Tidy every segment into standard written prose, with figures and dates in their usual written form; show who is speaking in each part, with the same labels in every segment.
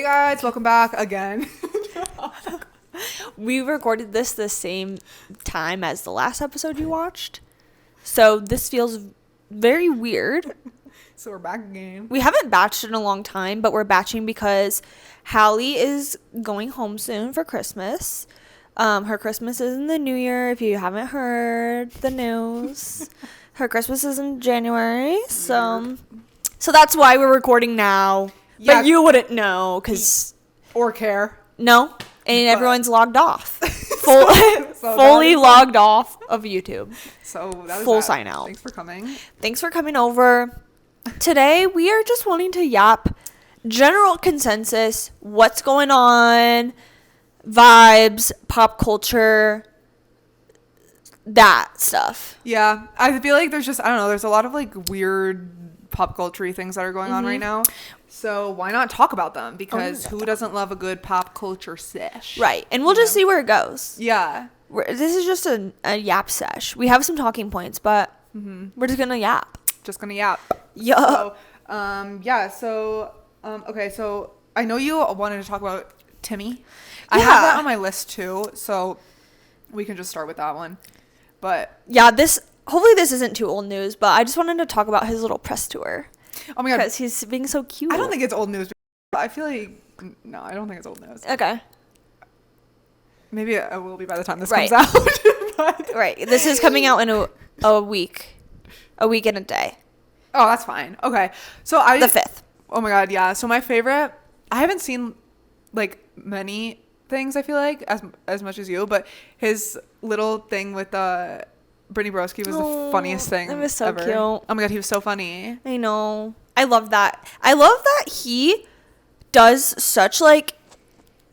Speaker 1: guys, welcome back again.
Speaker 2: We recorded this the same time as the last episode you watched. So this feels very weird.
Speaker 1: So we're back again.
Speaker 2: We haven't batched in a long time, but we're batching because Hallie is going home soon for Christmas. Her Christmas is in the new year, if you haven't heard the news. Her Christmas is in January, so that's why we're recording now. Yeah. But you wouldn't know, because...
Speaker 1: Or care.
Speaker 2: No, and everyone's logged off. Fully logged off of YouTube.
Speaker 1: So that was
Speaker 2: full sign out.
Speaker 1: Thanks for coming.
Speaker 2: Thanks for coming over. Today, we are just wanting to yap general consensus, what's going on, vibes, pop culture, that stuff.
Speaker 1: Yeah, I feel like there's a lot of like weird pop culture things that are going on right now. So why not talk about them? Because who doesn't love a good pop culture sesh?
Speaker 2: Right, and we'll just see where it goes.
Speaker 1: Yeah.
Speaker 2: This is just a yap sesh. We have some talking points, but we're just going to yap.
Speaker 1: Just going to yap.
Speaker 2: Yeah.
Speaker 1: So, okay, so I know you wanted to talk about Timmy. I have that on my list too, so we can just start with that one. But
Speaker 2: yeah, hopefully this isn't too old news, but I just wanted to talk about his little press tour.
Speaker 1: Oh my god,
Speaker 2: because he's being so cute.
Speaker 1: I don't think it's old news. I feel like no, I don't think it's old news.
Speaker 2: Okay.
Speaker 1: Maybe it will be by the time this comes out. But.
Speaker 2: Right. This is coming out in a week and a day.
Speaker 1: Oh, that's fine. Okay. So
Speaker 2: the 5th.
Speaker 1: Oh my god, yeah. So my favorite, I haven't seen like many things, I feel like, as much as you, but his little thing with Brittany Broski was the funniest thing.
Speaker 2: It was so
Speaker 1: ever.
Speaker 2: cute.
Speaker 1: Oh my god, he was so funny.
Speaker 2: I know. I love that. I love that he does such like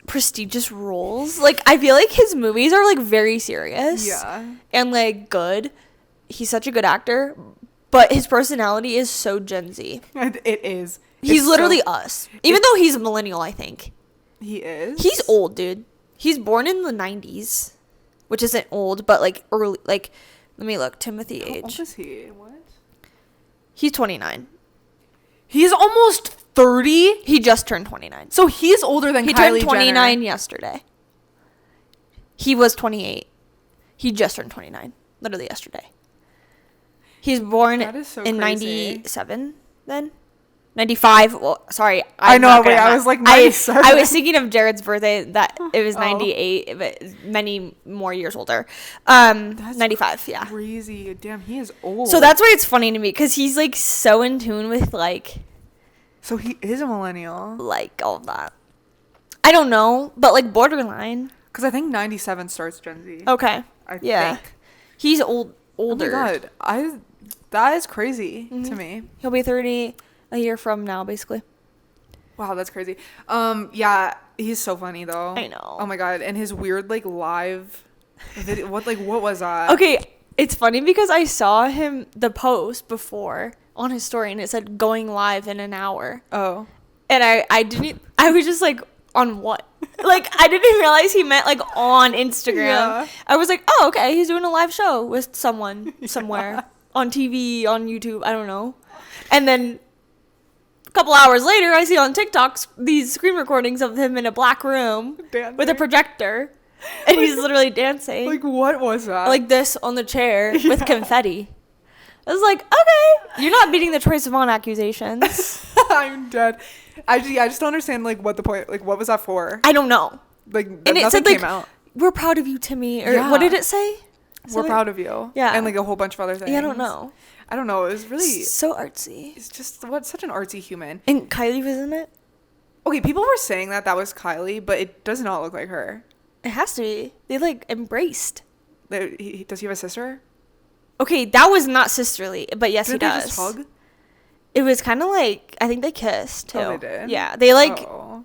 Speaker 2: prestigious roles. Like I feel like his movies are like very serious.
Speaker 1: Yeah.
Speaker 2: And like good. He's such a good actor, but his personality is so Gen Z.
Speaker 1: It is.
Speaker 2: He's literally us. Even though he's a millennial, I think.
Speaker 1: He is?
Speaker 2: He's old, dude. He's born in the 90s, which isn't old, but like early, like, let me look. Timothy age.
Speaker 1: How old is he? What?
Speaker 2: He's 29.
Speaker 1: He's almost 30?
Speaker 2: He just turned 29.
Speaker 1: So he's older than Kylie Jenner.
Speaker 2: He turned 29 yesterday. He was 28. He just turned 29. Literally yesterday. He's born in 97 then? 95. Well, sorry.
Speaker 1: I know. Wait, I was like 97.
Speaker 2: I was thinking of Jared's birthday. That it was 98, but many more years older. 95. Yeah.
Speaker 1: Crazy. Damn, he is old.
Speaker 2: So that's why it's funny to me because he's like so in tune with like.
Speaker 1: So he is a millennial.
Speaker 2: Like all of that. I don't know, but like borderline.
Speaker 1: Because I think 97 starts Gen Z.
Speaker 2: Okay.
Speaker 1: I think.
Speaker 2: He's older.
Speaker 1: Oh my god. That is crazy to me.
Speaker 2: He'll be 30 a year from now, basically.
Speaker 1: Wow, that's crazy. Yeah, he's so funny though.
Speaker 2: I know.
Speaker 1: Oh my god, and his weird like live video. What was that?
Speaker 2: Okay, it's funny because I saw the post before on his story, and it said going live in an hour.
Speaker 1: Oh.
Speaker 2: And I was just like, on what? Like, I didn't realize he meant like on Instagram. Yeah. I was like, oh, okay, he's doing a live show with someone somewhere on TV, on YouTube, I don't know. And then a couple hours later, I see on TikTok these screen recordings of him in a black room with a projector. And he's literally dancing.
Speaker 1: Like, what was that?
Speaker 2: Like this on the chair with confetti. I was like, okay, you're not beating the Troye Sivan accusations.
Speaker 1: I'm dead. I just don't understand, like, what the point, like, what was that for?
Speaker 2: I don't know.
Speaker 1: Like,
Speaker 2: and it said, like, we're proud of you, Timmy. Or what did it say?
Speaker 1: We're proud of you.
Speaker 2: Yeah.
Speaker 1: And, like, a whole bunch of other things.
Speaker 2: Yeah, I don't know.
Speaker 1: It was really...
Speaker 2: So artsy.
Speaker 1: It's just, such an artsy human.
Speaker 2: And Kylie was in it?
Speaker 1: Okay, people were saying that was Kylie, but it does not look like her.
Speaker 2: It has to be. They, like, embraced.
Speaker 1: Does he have a sister?
Speaker 2: Okay, that was not sisterly, but yes, he does.
Speaker 1: Did they just hug?
Speaker 2: It was kind of like, I think they kissed too.
Speaker 1: Oh, they did?
Speaker 2: Yeah, they like.
Speaker 1: Oh.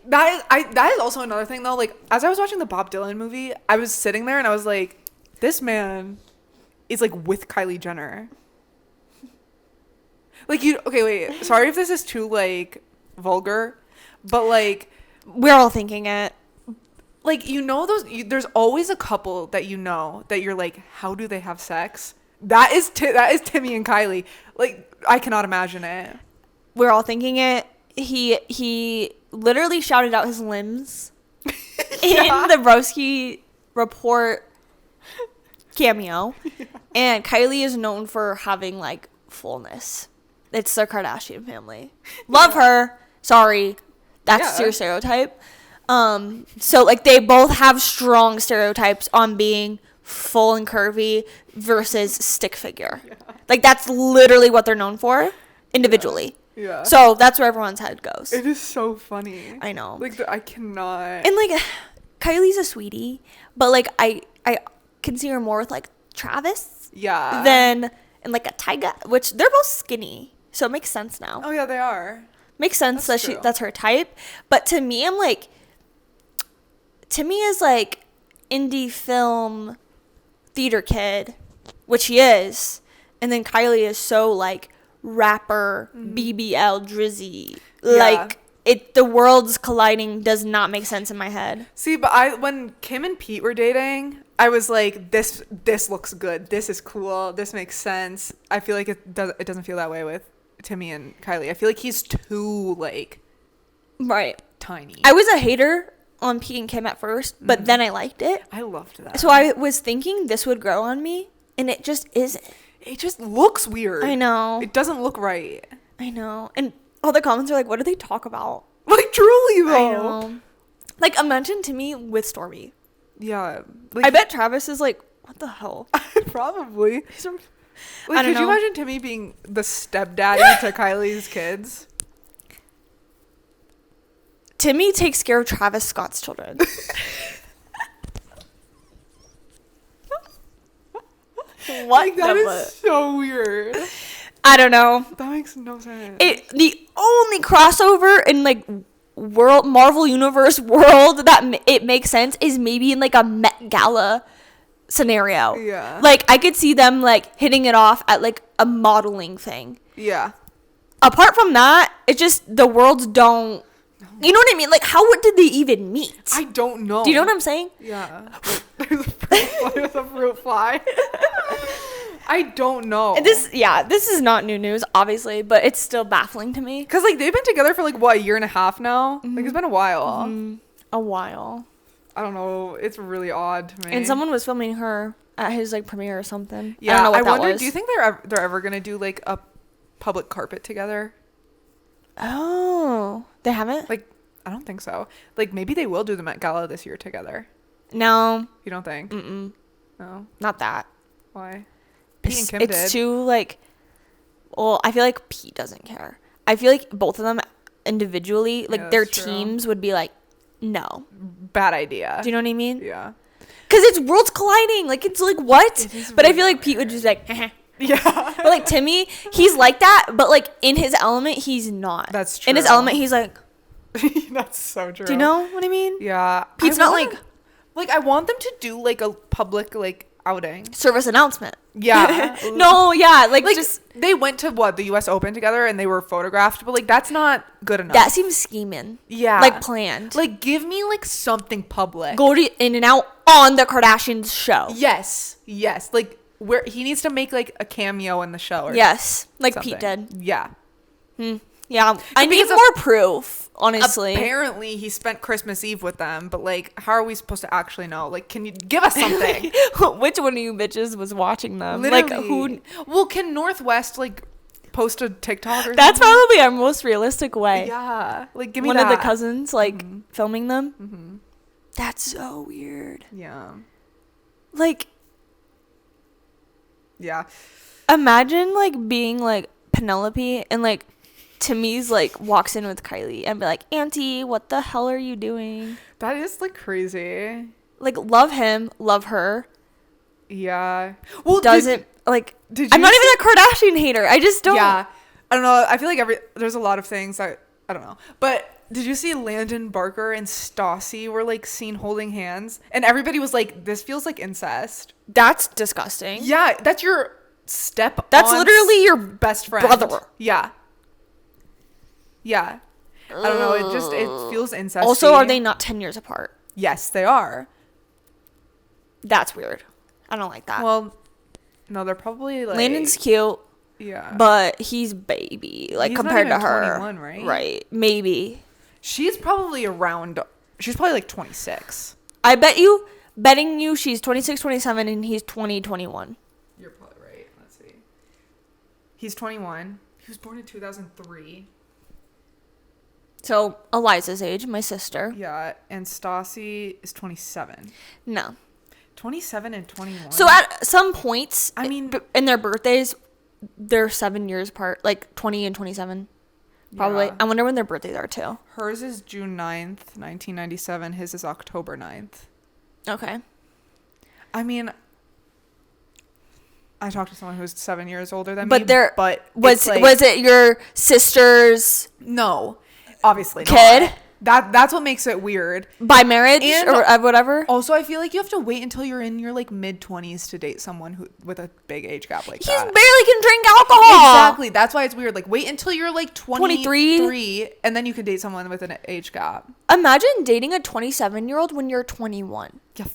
Speaker 1: That is also another thing though. Like, as I was watching the Bob Dylan movie, I was sitting there and I was like, this man is like with Kylie Jenner. Like, okay, wait. Sorry if this is too like vulgar, but like,
Speaker 2: we're all thinking it.
Speaker 1: Like, there's always a couple that that you're like, how do they have sex? That is Timmy and Kylie. Like, I cannot imagine it.
Speaker 2: We're all thinking it. He literally shouted out his limbs in the Broski Report cameo. Yeah. And Kylie is known for having, like, fullness. It's the Kardashian family. Love her. Sorry. That's your stereotype. So, like, they both have strong stereotypes on being full and curvy versus stick figure. Yeah. Like, that's literally what they're known for individually. Yeah. So that's where everyone's head goes.
Speaker 1: It is so funny.
Speaker 2: I know.
Speaker 1: Like, I cannot.
Speaker 2: And, like, Kylie's a sweetie, but, like, I can see her more with, like, Travis.
Speaker 1: Yeah.
Speaker 2: Than, and, like, a Tyga, which they're both skinny. So it makes sense now.
Speaker 1: Oh, yeah, they are.
Speaker 2: Makes sense that's her type. But to me, I'm like, Timmy is, like, indie film theater kid, which he is. And then Kylie is so, like, rapper, BBL, Drizzy. Yeah. Like, the worlds colliding does not make sense in my head.
Speaker 1: See, but when Kim and Pete were dating, I was like, this looks good. This is cool. This makes sense. I feel like it doesn't feel that way with Timmy and Kylie. I feel like he's too, like,
Speaker 2: right,
Speaker 1: tiny.
Speaker 2: I was a hater on Pete and Kim at first, but then I liked it.
Speaker 1: I loved that.
Speaker 2: So I was thinking this would grow on me, and it just isn't.
Speaker 1: It just looks weird.
Speaker 2: I know.
Speaker 1: It doesn't look right.
Speaker 2: I know. And all the comments are like, what do they talk about?
Speaker 1: Like, truly, though.
Speaker 2: I know. Like, imagine Timmy with Stormy.
Speaker 1: Yeah. Like,
Speaker 2: I bet Travis is like, what the hell?
Speaker 1: Probably.
Speaker 2: I don't
Speaker 1: could
Speaker 2: know.
Speaker 1: You imagine Timmy being the stepdaddy to Kylie's kids?
Speaker 2: Timmy takes care of Travis Scott's children. What?
Speaker 1: Like, that is so weird.
Speaker 2: I don't know.
Speaker 1: That makes no sense.
Speaker 2: The only crossover in, like, Marvel Universe world that it makes sense is maybe in, like, a Met Gala scenario.
Speaker 1: Yeah.
Speaker 2: Like, I could see them, like, hitting it off at, like, a modeling thing.
Speaker 1: Yeah.
Speaker 2: Apart from that, it's just the worlds don't. You know what I mean? Like, did they even meet?
Speaker 1: I don't know.
Speaker 2: Do you know what I'm saying?
Speaker 1: Yeah. There's a fruit fly. I don't know.
Speaker 2: This is not new news, obviously, but it's still baffling to me.
Speaker 1: Because, like, they've been together for, like, what, a year and a half now? Like, it's been a while.
Speaker 2: A while.
Speaker 1: I don't know. It's really odd to me.
Speaker 2: And someone was filming her at his, like, premiere or something.
Speaker 1: Yeah,
Speaker 2: I don't know what that
Speaker 1: wonder,
Speaker 2: was.
Speaker 1: do you think they're ever going to do, like, a public carpet together?
Speaker 2: Oh. They haven't?
Speaker 1: Like, I don't think so. Like, maybe they will do the Met Gala this year together.
Speaker 2: No.
Speaker 1: You don't think?
Speaker 2: Mm-mm.
Speaker 1: No?
Speaker 2: Not that.
Speaker 1: Why?
Speaker 2: Pete and Kim did. It's too, like... Well, I feel like Pete doesn't care. I feel like both of them individually, like, their teams would be like, no.
Speaker 1: Bad idea.
Speaker 2: Do you know what I mean?
Speaker 1: Yeah.
Speaker 2: Because it's worlds colliding. Like, it's like, what? But I feel like Pete would just be like,
Speaker 1: yeah.
Speaker 2: But, like, Timmy, he's like that, but, like, in his element, he's not.
Speaker 1: That's true.
Speaker 2: In his element, he's like...
Speaker 1: That's so true.
Speaker 2: Do you know what I mean?
Speaker 1: Yeah.
Speaker 2: Pete's not like...
Speaker 1: Like, I want them to do, like, a public, like, outing.
Speaker 2: Service announcement.
Speaker 1: Yeah.
Speaker 2: No, yeah. Like, just...
Speaker 1: They went to, the U.S. Open together, and they were photographed, but, like, that's not good enough.
Speaker 2: That seems scheming.
Speaker 1: Yeah.
Speaker 2: Like, planned.
Speaker 1: Like, give me, like, something public.
Speaker 2: Go to In-N-Out on the Kardashians show.
Speaker 1: Yes. Like, where he needs to make, like, a cameo in the show or
Speaker 2: yes. Like
Speaker 1: something.
Speaker 2: Pete did.
Speaker 1: Yeah.
Speaker 2: Yeah. I need more proof, honestly.
Speaker 1: Apparently, he spent Christmas Eve with them, but, like, how are we supposed to actually know? Like, can you give us something?
Speaker 2: Which one of you bitches was watching them?
Speaker 1: Literally.
Speaker 2: Like, who?
Speaker 1: Well, can Northwest, like, post a TikTok or something?
Speaker 2: That's probably our most realistic way.
Speaker 1: Yeah. Like, give me
Speaker 2: one
Speaker 1: that.
Speaker 2: of the cousins, like, filming them. Mm-hmm. That's so weird.
Speaker 1: Yeah.
Speaker 2: Like...
Speaker 1: Yeah.
Speaker 2: Imagine, like, being, like, Penelope and, like, Timmy's, like, walks in with Kylie and be like, Auntie, what the hell are you doing?
Speaker 1: That is, like, crazy.
Speaker 2: Like, love him, love her.
Speaker 1: Yeah. Well,
Speaker 2: I'm not even a Kardashian hater. I just don't.
Speaker 1: Yeah. I don't know. I feel like there's a lot of things that, I don't know. But did you see Landon Barker and Stassie were, like, seen holding hands? And everybody was like, this feels like incest.
Speaker 2: That's disgusting.
Speaker 1: Yeah. That's your
Speaker 2: That's literally your
Speaker 1: best friend.
Speaker 2: Brother.
Speaker 1: Yeah. Yeah. I don't know. It feels incest.
Speaker 2: Also, are they not 10 years apart?
Speaker 1: Yes, they are.
Speaker 2: That's weird. I don't like that.
Speaker 1: Well, no, they're probably like...
Speaker 2: Landon's cute.
Speaker 1: Yeah.
Speaker 2: But he's baby, like,
Speaker 1: he's
Speaker 2: compared
Speaker 1: not
Speaker 2: to her.
Speaker 1: Even 21, right?
Speaker 2: Right. Maybe.
Speaker 1: She's probably like 26.
Speaker 2: Betting you she's 26, 27, and he's 20, 21.
Speaker 1: You're probably right. Let's see. He's 21. He was born in 2003.
Speaker 2: So Eliza's age, my sister.
Speaker 1: Yeah, and Stassie is 27.
Speaker 2: No.
Speaker 1: 27 and 21.
Speaker 2: So at some points,
Speaker 1: I mean,
Speaker 2: in their birthdays, they're 7 years apart, like 20 and 27. Probably.
Speaker 1: Yeah.
Speaker 2: I wonder when their birthdays are too.
Speaker 1: Hers is June 9th, 1997. His is October 9th.
Speaker 2: Okay.
Speaker 1: I mean, I talked to someone who's 7 years older than me. But
Speaker 2: was it your sister's?
Speaker 1: No, obviously
Speaker 2: kid?
Speaker 1: Not. That's what makes it weird.
Speaker 2: By marriage
Speaker 1: and
Speaker 2: or whatever?
Speaker 1: Also, I feel like you have to wait until you're in your like mid-20s to date someone who with a big age gap like that.
Speaker 2: He barely can drink alcohol.
Speaker 1: Exactly. That's why it's weird. Like, wait until you're like 23 and then you can date someone with an age gap.
Speaker 2: Imagine dating a 27-year-old when you're 21.
Speaker 1: Yeah.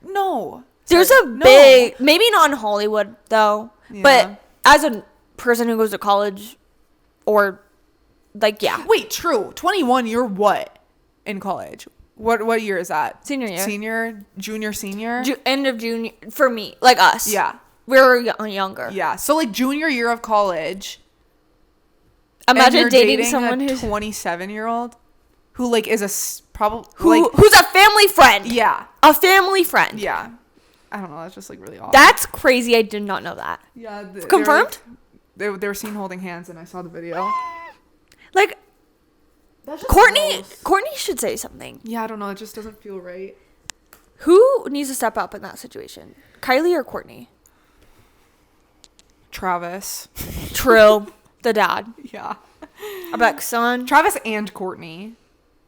Speaker 1: No.
Speaker 2: There's big, maybe not in Hollywood though,
Speaker 1: Yeah.
Speaker 2: but as a person who goes to college or like, yeah.
Speaker 1: Wait, true. 21, you're what in college? What year is that?
Speaker 2: Senior year.
Speaker 1: Senior, junior, senior?
Speaker 2: End of junior, for me, like us.
Speaker 1: Yeah.
Speaker 2: We're younger.
Speaker 1: Yeah. So like junior year of college.
Speaker 2: Imagine dating someone
Speaker 1: a
Speaker 2: who's
Speaker 1: 27-year-old who like is
Speaker 2: who's a family friend.
Speaker 1: Yeah.
Speaker 2: A family friend.
Speaker 1: Yeah. I don't know. That's just like really odd.
Speaker 2: That's crazy. I did not know that.
Speaker 1: Yeah.
Speaker 2: Confirmed?
Speaker 1: They were seen holding hands and I saw the video.
Speaker 2: Like, Courtney should say something.
Speaker 1: Yeah, I don't know. It just doesn't feel right.
Speaker 2: Who needs to step up in that situation? Kylie or Courtney?
Speaker 1: Travis.
Speaker 2: True. The dad.
Speaker 1: Yeah.
Speaker 2: I'm like, son.
Speaker 1: Travis and Courtney.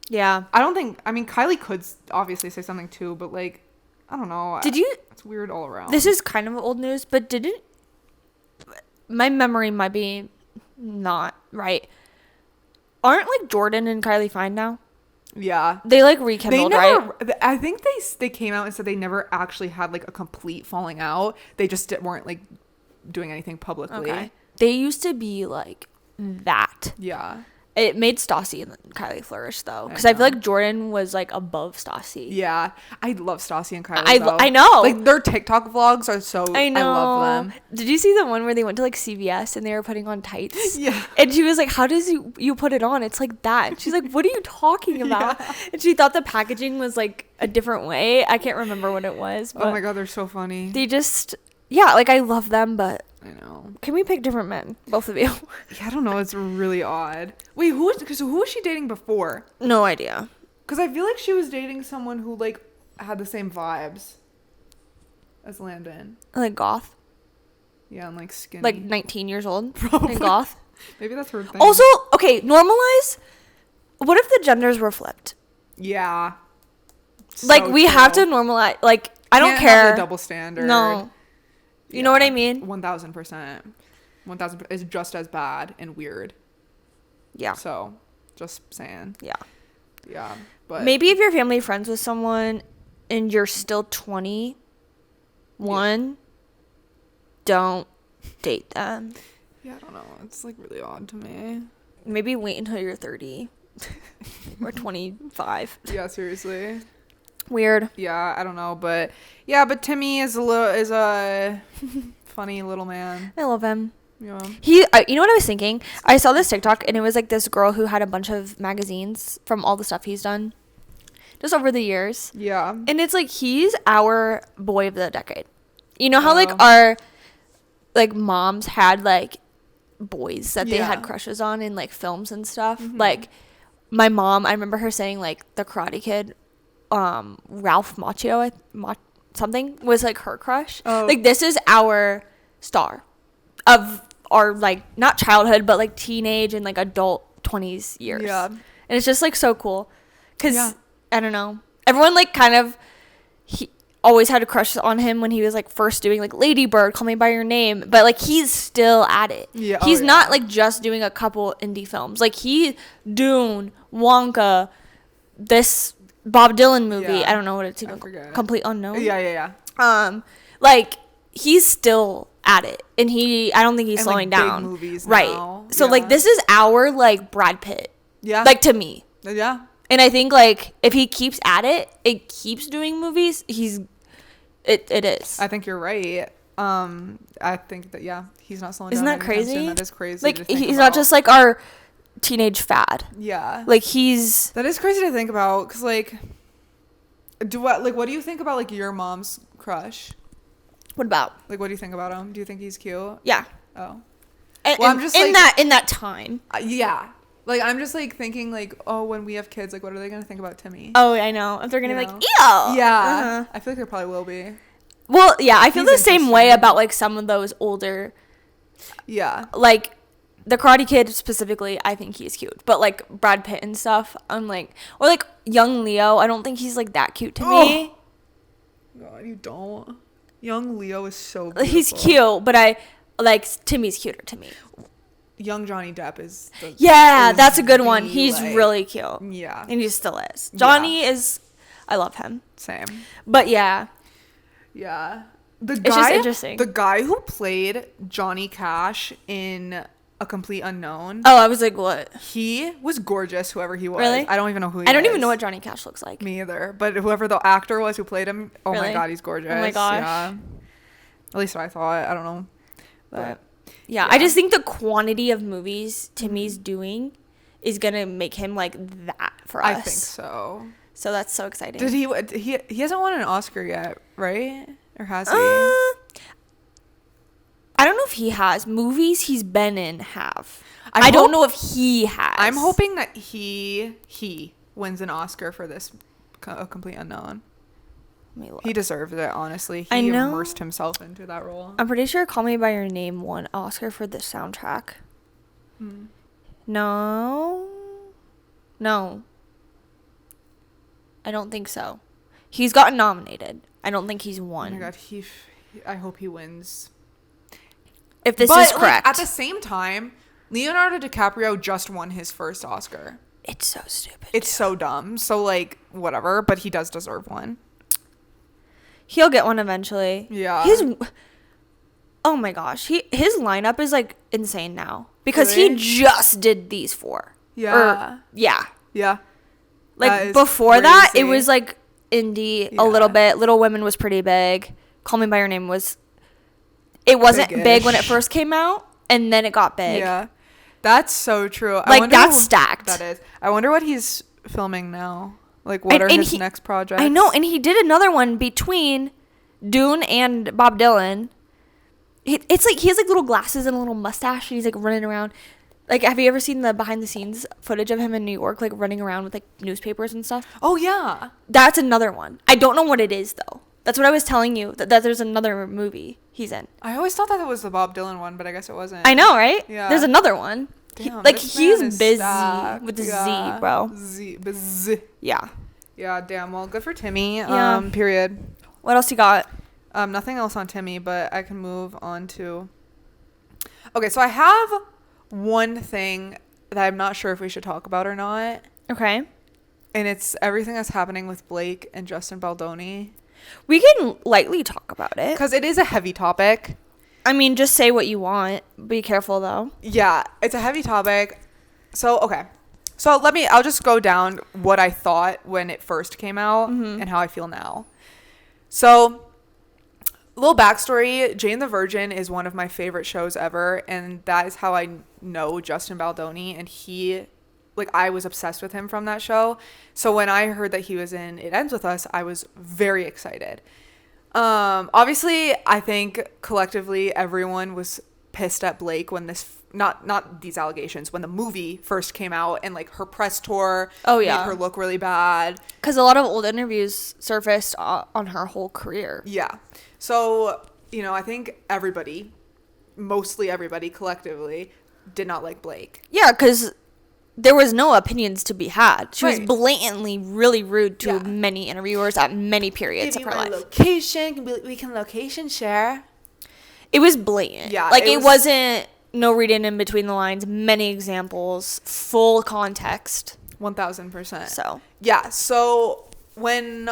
Speaker 2: Yeah.
Speaker 1: Kylie could obviously say something too, but like, I don't know. It's weird all around.
Speaker 2: This is kind of old news, but my memory might be not right. Aren't like Jordan and Kylie fine now?
Speaker 1: Yeah.
Speaker 2: They like rekindled, right?
Speaker 1: I think they came out and said they never actually had like a complete falling out. They just weren't like doing anything publicly.
Speaker 2: Okay. They used to be like that.
Speaker 1: Yeah.
Speaker 2: It made Stassie and Kylie flourish though, because I feel like Jordan was like above Stassie.
Speaker 1: Yeah, I love Stassie and Kylie.
Speaker 2: I know,
Speaker 1: like their TikTok vlogs are so. I love them.
Speaker 2: Did you see the one where they went to like CVS and they were putting on tights?
Speaker 1: Yeah.
Speaker 2: And she was like, "How does you put it on? It's like that." And she's like, "What are you talking about?" Yeah. And she thought the packaging was like a different way. I can't remember what it was. But
Speaker 1: oh my god, they're so funny.
Speaker 2: They just, yeah, like I love them, but.
Speaker 1: I know.
Speaker 2: Can we pick different men? Both of you.
Speaker 1: Yeah, I don't know. It's really odd. Wait, who was she dating before?
Speaker 2: No idea.
Speaker 1: Because I feel like she was dating someone who like had the same vibes as Landon.
Speaker 2: Like goth.
Speaker 1: Yeah, and like skinny.
Speaker 2: Like 19 years old.
Speaker 1: Probably.
Speaker 2: And goth.
Speaker 1: Maybe that's her thing.
Speaker 2: Also, okay, normalize. What if the genders were flipped?
Speaker 1: Yeah.
Speaker 2: Like we have to normalize. Like I don't care.
Speaker 1: Have the double standard.
Speaker 2: No. You know what I mean?
Speaker 1: 1000%. 1000% is just as bad and weird.
Speaker 2: Yeah.
Speaker 1: So, just saying.
Speaker 2: Yeah.
Speaker 1: Yeah. But
Speaker 2: maybe if you're family friends with someone and you're still 21, don't date them.
Speaker 1: Yeah, I don't know. It's like really odd to me.
Speaker 2: Maybe wait until you're 30 or 25.
Speaker 1: Yeah, seriously.
Speaker 2: Weird.
Speaker 1: Yeah, I don't know, but yeah, but Timmy is a funny little man.
Speaker 2: I love him.
Speaker 1: Yeah.
Speaker 2: You know what I was thinking? I saw this TikTok and it was like this girl who had a bunch of magazines from all the stuff he's done just over the years.
Speaker 1: Yeah.
Speaker 2: And it's like he's our boy of the decade. You know how like our like moms had like boys that they had crushes on in like films and stuff? Mm-hmm. Like my mom, I remember her saying like the Karate Kid, Ralph Macchio something was like her crush. Like this is our star of our like not childhood but like teenage and like adult 20s years. Yeah. And it's just like so cool because I don't know, everyone like kind of he always had a crush on him when he was like first doing like Lady Bird, Call Me by Your Name, but like he's still at it. Yeah. He's not like just doing a couple indie films. Like Dune, Wonka, this Bob Dylan movie. Yeah. I don't know what it's even called. Complete Unknown.
Speaker 1: Yeah.
Speaker 2: Like he's still at it, and I don't think he's slowing down.
Speaker 1: Big movies
Speaker 2: right.
Speaker 1: now.
Speaker 2: So like this is our like Brad Pitt.
Speaker 1: Yeah.
Speaker 2: Like to me.
Speaker 1: Yeah.
Speaker 2: And I think, like, if he keeps at it, it keeps doing movies, it is.
Speaker 1: I think you're right. I think that, yeah, he's not slowing
Speaker 2: Isn't
Speaker 1: down.
Speaker 2: that crazy?
Speaker 1: That is crazy.
Speaker 2: Like,
Speaker 1: to think
Speaker 2: he's
Speaker 1: about.
Speaker 2: not just, like, our teenage fad.
Speaker 1: Yeah.
Speaker 2: Like, he's...
Speaker 1: That is crazy to think about, because, like, what do you think about, like, your mom's crush?
Speaker 2: What about?
Speaker 1: Like, what do you think about him? Do you think he's cute?
Speaker 2: Yeah.
Speaker 1: Oh.
Speaker 2: And,
Speaker 1: Well, I'm just,
Speaker 2: in
Speaker 1: like...
Speaker 2: in that time.
Speaker 1: Yeah. Like, I'm just, like, thinking, like, oh, when we have kids, like, what are they going to think about Timmy?
Speaker 2: Oh, I know. If they're going to be like, ew.
Speaker 1: Yeah. I feel like they probably will be.
Speaker 2: Well, yeah, I feel
Speaker 1: He's
Speaker 2: the same way
Speaker 1: interesting.
Speaker 2: about, like, some of those older...
Speaker 1: Yeah.
Speaker 2: Like, the Karate Kid specifically, I think he's cute. But, like, Brad Pitt and stuff, I'm like... Or, like, young Leo, I don't think he's, like, that cute to me.
Speaker 1: God, you don't. Young Leo is so beautiful.
Speaker 2: He's cute, but Timmy's cuter to me.
Speaker 1: Young Johnny Depp is
Speaker 2: that's a good one. He's
Speaker 1: like,
Speaker 2: really cute.
Speaker 1: Yeah.
Speaker 2: And he still is. Johnny is... I love him.
Speaker 1: Same.
Speaker 2: But, yeah.
Speaker 1: Yeah.
Speaker 2: It's just interesting.
Speaker 1: The guy who played Johnny Cash in A Complete Unknown.
Speaker 2: Oh, I was like, what?
Speaker 1: He was gorgeous, whoever he was.
Speaker 2: Really?
Speaker 1: I don't even know who he is.
Speaker 2: I don't even know what Johnny Cash looks like.
Speaker 1: Me either. But whoever the actor was who played him, oh
Speaker 2: Really?
Speaker 1: my God, he's gorgeous.
Speaker 2: Oh my gosh.
Speaker 1: Yeah. At least I thought. I don't know.
Speaker 2: But yeah, I just think the quantity of movies Timmy's doing is going to make him like that for us.
Speaker 1: I think so.
Speaker 2: So that's so exciting.
Speaker 1: Did he hasn't won an Oscar yet, right? Or has he?
Speaker 2: I don't know if he has. Movies he's been in have. I don't know if he has.
Speaker 1: I'm hoping that he wins an Oscar for this A Complete Unknown.
Speaker 2: Let me look.
Speaker 1: He deserves it, honestly.
Speaker 2: I
Speaker 1: He
Speaker 2: know.
Speaker 1: immersed himself into that role.
Speaker 2: I'm pretty sure Call Me By Your Name won Oscar for the soundtrack. No. I don't think so. He's gotten nominated. I don't think he's won.
Speaker 1: Oh my God, I hope he wins.
Speaker 2: If this is correct.
Speaker 1: At the same time, Leonardo DiCaprio just won his first Oscar.
Speaker 2: It's so stupid.
Speaker 1: It's so dumb. So, like, whatever. But he does deserve one.
Speaker 2: He'll get one eventually.
Speaker 1: Yeah.
Speaker 2: Oh my gosh. His lineup is, like, insane now. Because
Speaker 1: Really?
Speaker 2: he just did these four.
Speaker 1: Yeah.
Speaker 2: Yeah.
Speaker 1: Yeah.
Speaker 2: Like, before that, it
Speaker 1: crazy.
Speaker 2: was, like, indie a little bit. Little Women was pretty big. Call Me By Your Name was... It wasn't big when it first came out, and then it got big.
Speaker 1: Yeah. That's so true.
Speaker 2: Like, that's stacked.
Speaker 1: That is. I wonder what he's filming now. Like, what are his next projects?
Speaker 2: I know, and he did another one between Dune and Bob Dylan. It's like, he has, like, little glasses and a little mustache, and he's, like, running around. Like, have you ever seen the behind-the-scenes footage of him in New York, like, running around with, like, newspapers and stuff?
Speaker 1: Oh, yeah.
Speaker 2: That's another one. I don't know what it is, though. That's what I was telling you, that there's another movie he's in.
Speaker 1: I always thought that was the Bob Dylan one, but I guess it wasn't.
Speaker 2: I know, right?
Speaker 1: Yeah.
Speaker 2: There's another one.
Speaker 1: Damn,
Speaker 2: He's busy
Speaker 1: stacked.
Speaker 2: with the Z, bro. Yeah.
Speaker 1: Yeah, damn. Well, good for Timmy.
Speaker 2: Yeah.
Speaker 1: Period.
Speaker 2: What else you got?
Speaker 1: Nothing else on Timmy, but I can move on to... Okay, so I have one thing that I'm not sure if we should talk about or not.
Speaker 2: Okay.
Speaker 1: And it's everything that's happening with Blake and Justin Baldoni.
Speaker 2: We can lightly talk about it.
Speaker 1: Because it is a heavy topic.
Speaker 2: I mean, just say what you want. Be careful, though.
Speaker 1: Yeah, it's a heavy topic. So, okay. So I'll just go down what I thought when it first came out and how I feel now. So, little backstory, Jane the Virgin is one of my favorite shows ever. And that is how I know Justin Baldoni. And I was obsessed with him from that show. So when I heard that he was in It Ends With Us, I was very excited. Obviously, I think collectively everyone was pissed at Blake when not these allegations, when the movie first came out and like her press tour made her look really bad.
Speaker 2: Because a lot of old interviews surfaced on her whole career.
Speaker 1: Yeah. So, I think mostly everybody collectively did not like Blake.
Speaker 2: Yeah, because there was no opinions to be had. She was
Speaker 1: Right.
Speaker 2: blatantly really rude to many interviewers at many periods of her life.
Speaker 1: Location, we can location share.
Speaker 2: It was blatant.
Speaker 1: Yeah,
Speaker 2: Like,
Speaker 1: it
Speaker 2: it wasn't no reading in between the lines, many examples, full context.
Speaker 1: 1000%.
Speaker 2: So.
Speaker 1: Yeah, so when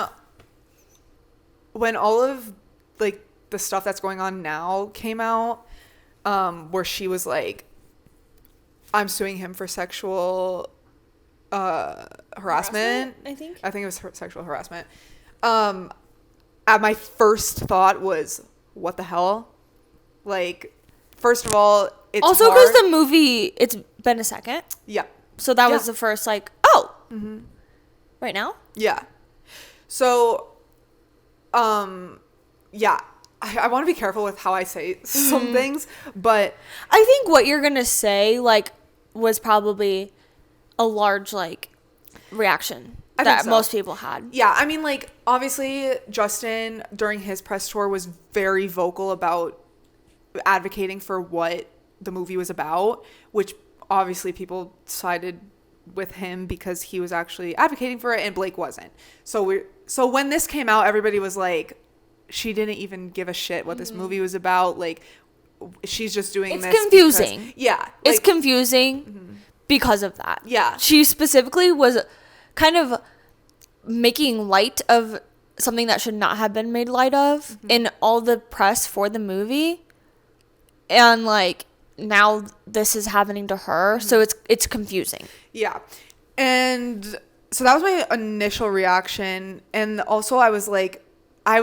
Speaker 1: all of, like, the stuff that's going on now came out, where she was like, I'm suing him for sexual harassment.
Speaker 2: I think
Speaker 1: it was sexual harassment. My first thought was, what the hell? Like, first of all, it's
Speaker 2: also because the movie, it's been a second.
Speaker 1: Yeah.
Speaker 2: So that was the first, like, oh, right now?
Speaker 1: Yeah. So, yeah. I want to be careful with how I say some things, but
Speaker 2: I think what you're going to say, like, was probably a large, like, reaction that most people had.
Speaker 1: Yeah, I mean, like, obviously, Justin, during his press tour, was very vocal about advocating for what the movie was about, which obviously people sided with him because he was actually advocating for it and Blake wasn't. So when this came out, everybody was like, she didn't even give a shit what this movie was about. Like, she's just doing this.
Speaker 2: It's confusing.
Speaker 1: Because, yeah.
Speaker 2: It's confusing because of that.
Speaker 1: Yeah.
Speaker 2: She specifically was kind of making light of something that should not have been made light of in all the press for the movie. And, like, now this is happening to her. So it's confusing.
Speaker 1: Yeah. And so that was my initial reaction. And also I was like, I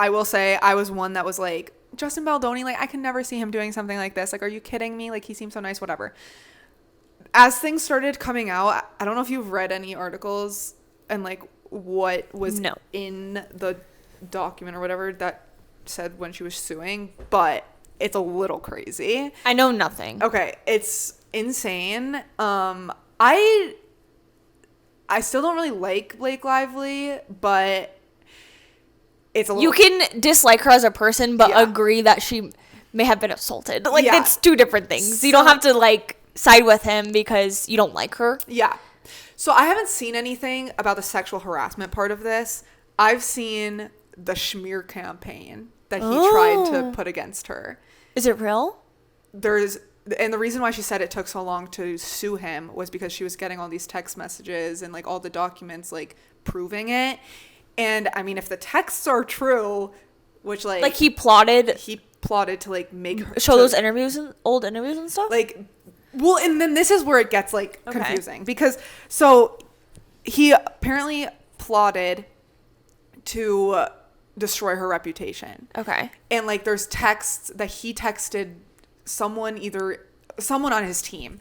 Speaker 1: will say I was one that was like, Justin Baldoni, like, I can never see him doing something like this. Like, are you kidding me? Like, he seems so nice, whatever. As things started coming out, I don't know if you've read any articles and, like, what was in the document or whatever that said when she was suing, but it's a little crazy.
Speaker 2: I know nothing.
Speaker 1: Okay, it's insane. I still don't really like Blake Lively, but it's a little...
Speaker 2: You can dislike her as a person, but agree that she may have been assaulted. Like, it's two different things. You don't have to, like, side with him because you don't like her.
Speaker 1: Yeah. So I haven't seen anything about the sexual harassment part of this. I've seen the schmear campaign that he tried to put against her.
Speaker 2: Is it real?
Speaker 1: And the reason why she said it took so long to sue him was because she was getting all these text messages and, like, all the documents, like, proving it. And, I mean, if the texts are true, which, like...
Speaker 2: Like, he plotted
Speaker 1: to, like, make her...
Speaker 2: Show those interviews, old interviews and stuff?
Speaker 1: Like, well, and then this is where it gets, like, confusing. Because, so, he apparently plotted to destroy her reputation.
Speaker 2: Okay.
Speaker 1: And, like, there's texts that he texted someone on his team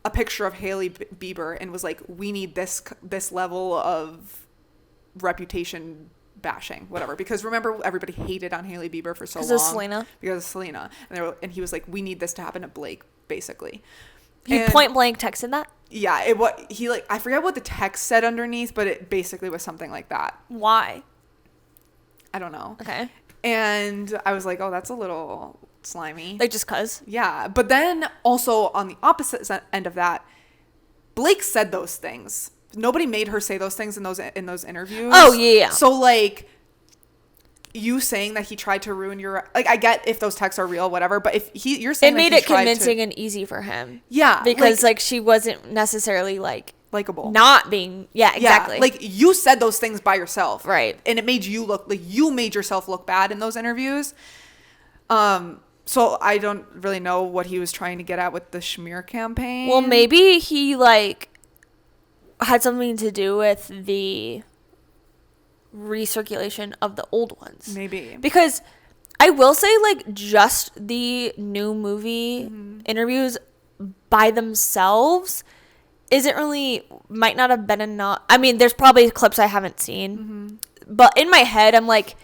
Speaker 1: a picture of Hailey Bieber and was like, we need this level of reputation bashing, whatever, because remember everybody hated on Hailey Bieber for so long because of Selena, and he was like, we need this to happen to Blake, basically.
Speaker 2: He point blank texted that?
Speaker 1: Yeah, I forget what the text said underneath, but it basically was something like that.
Speaker 2: Why?
Speaker 1: I don't know.
Speaker 2: Okay.
Speaker 1: And I was like, oh, that's a little slimy.
Speaker 2: Like, just cuz?
Speaker 1: Yeah. But then also on the opposite end of that, Blake said those things. Nobody made her say those things in those interviews.
Speaker 2: Oh, yeah.
Speaker 1: So, like, you saying that he tried to ruin your... Like, I get if those texts are real, whatever, but if you're saying
Speaker 2: it made it convincing and easy for him.
Speaker 1: Yeah.
Speaker 2: Because, like, she wasn't necessarily, like...
Speaker 1: Likable.
Speaker 2: Not being... Yeah, exactly.
Speaker 1: Yeah, like, you said those things by yourself.
Speaker 2: Right.
Speaker 1: And it made you look... Like, you made yourself look bad in those interviews. So, I don't really know what he was trying to get at with the schmear campaign.
Speaker 2: Well, maybe he, like, had something to do with the recirculation of the old ones.
Speaker 1: Maybe.
Speaker 2: Because I will say, like, just the new movie interviews by themselves might not have been enough. I mean, there's probably clips I haven't seen. But in my head, I'm like,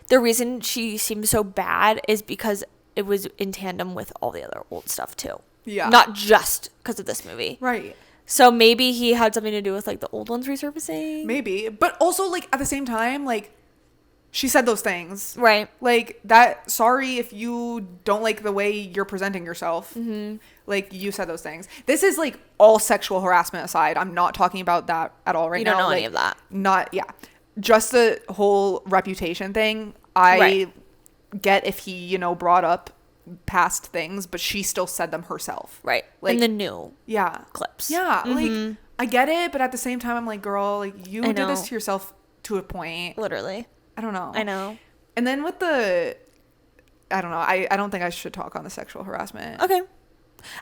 Speaker 2: the reason she seems so bad is because it was in tandem with all the other old stuff, too.
Speaker 1: Yeah.
Speaker 2: Not just because of this movie.
Speaker 1: Right.
Speaker 2: So maybe he had something to do with, like, the old ones resurfacing.
Speaker 1: Maybe. But also, like, at the same time, like, she said those things.
Speaker 2: Right.
Speaker 1: Like, that, sorry if you don't like the way you're presenting yourself. Like, you said those things. This is, like, all sexual harassment aside. I'm not talking about that at all right now.
Speaker 2: You don't know
Speaker 1: like,
Speaker 2: any of that.
Speaker 1: Not, yeah. Just the whole reputation thing. I get if he, you know, brought up past things, but she still said them herself.
Speaker 2: Right.
Speaker 1: Like,
Speaker 2: in the new clips.
Speaker 1: Yeah. Like, I get it, but at the same time, I'm like, girl, like, you did this to yourself to a point.
Speaker 2: Literally.
Speaker 1: I don't know.
Speaker 2: I know.
Speaker 1: And then with the, I don't know. I don't think I should talk on the sexual harassment.
Speaker 2: Okay.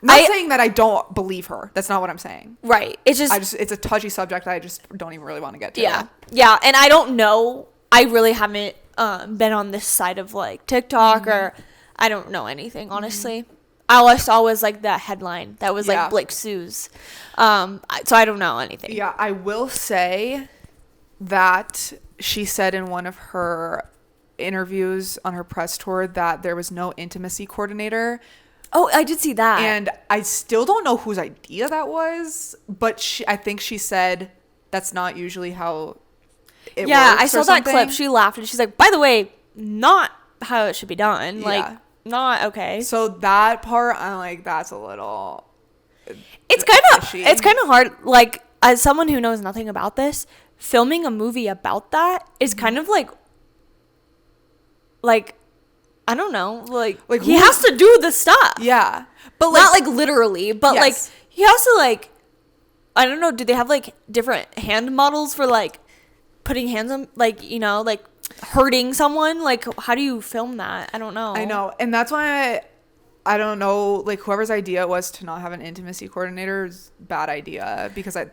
Speaker 1: Not saying that I don't believe her. That's not what I'm saying.
Speaker 2: Right. It's just
Speaker 1: it's a touchy subject I just don't even really want to get to.
Speaker 2: Yeah. Yeah. And I don't know. I really haven't been on this side of like TikTok or I don't know anything, honestly. All I saw was like that headline that was like Blake Sue's. So I don't know anything.
Speaker 1: Yeah. I will say that she said in one of her interviews on her press tour that there was no intimacy coordinator.
Speaker 2: Oh, I did see that.
Speaker 1: And I still don't know whose idea that was, but I think she said that's not usually how it works.
Speaker 2: Yeah, I saw that clip. She laughed and she's like, by the way, not how it should be done. Like, not okay.
Speaker 1: So that part, I'm like, that's a little...
Speaker 2: It's kind of hard. Like, as someone who knows nothing about this, filming a movie about that is kind of like I don't know, like he has to do the stuff.
Speaker 1: Yeah.
Speaker 2: But like, not like literally, but like he has to like, I don't know, do they have like different hand models for like putting hands on, like, you know, like hurting someone? Like, how do you film that? I don't know.
Speaker 1: I know. And that's why I don't know, like whoever's idea it was to not have an intimacy coordinator is bad idea, because I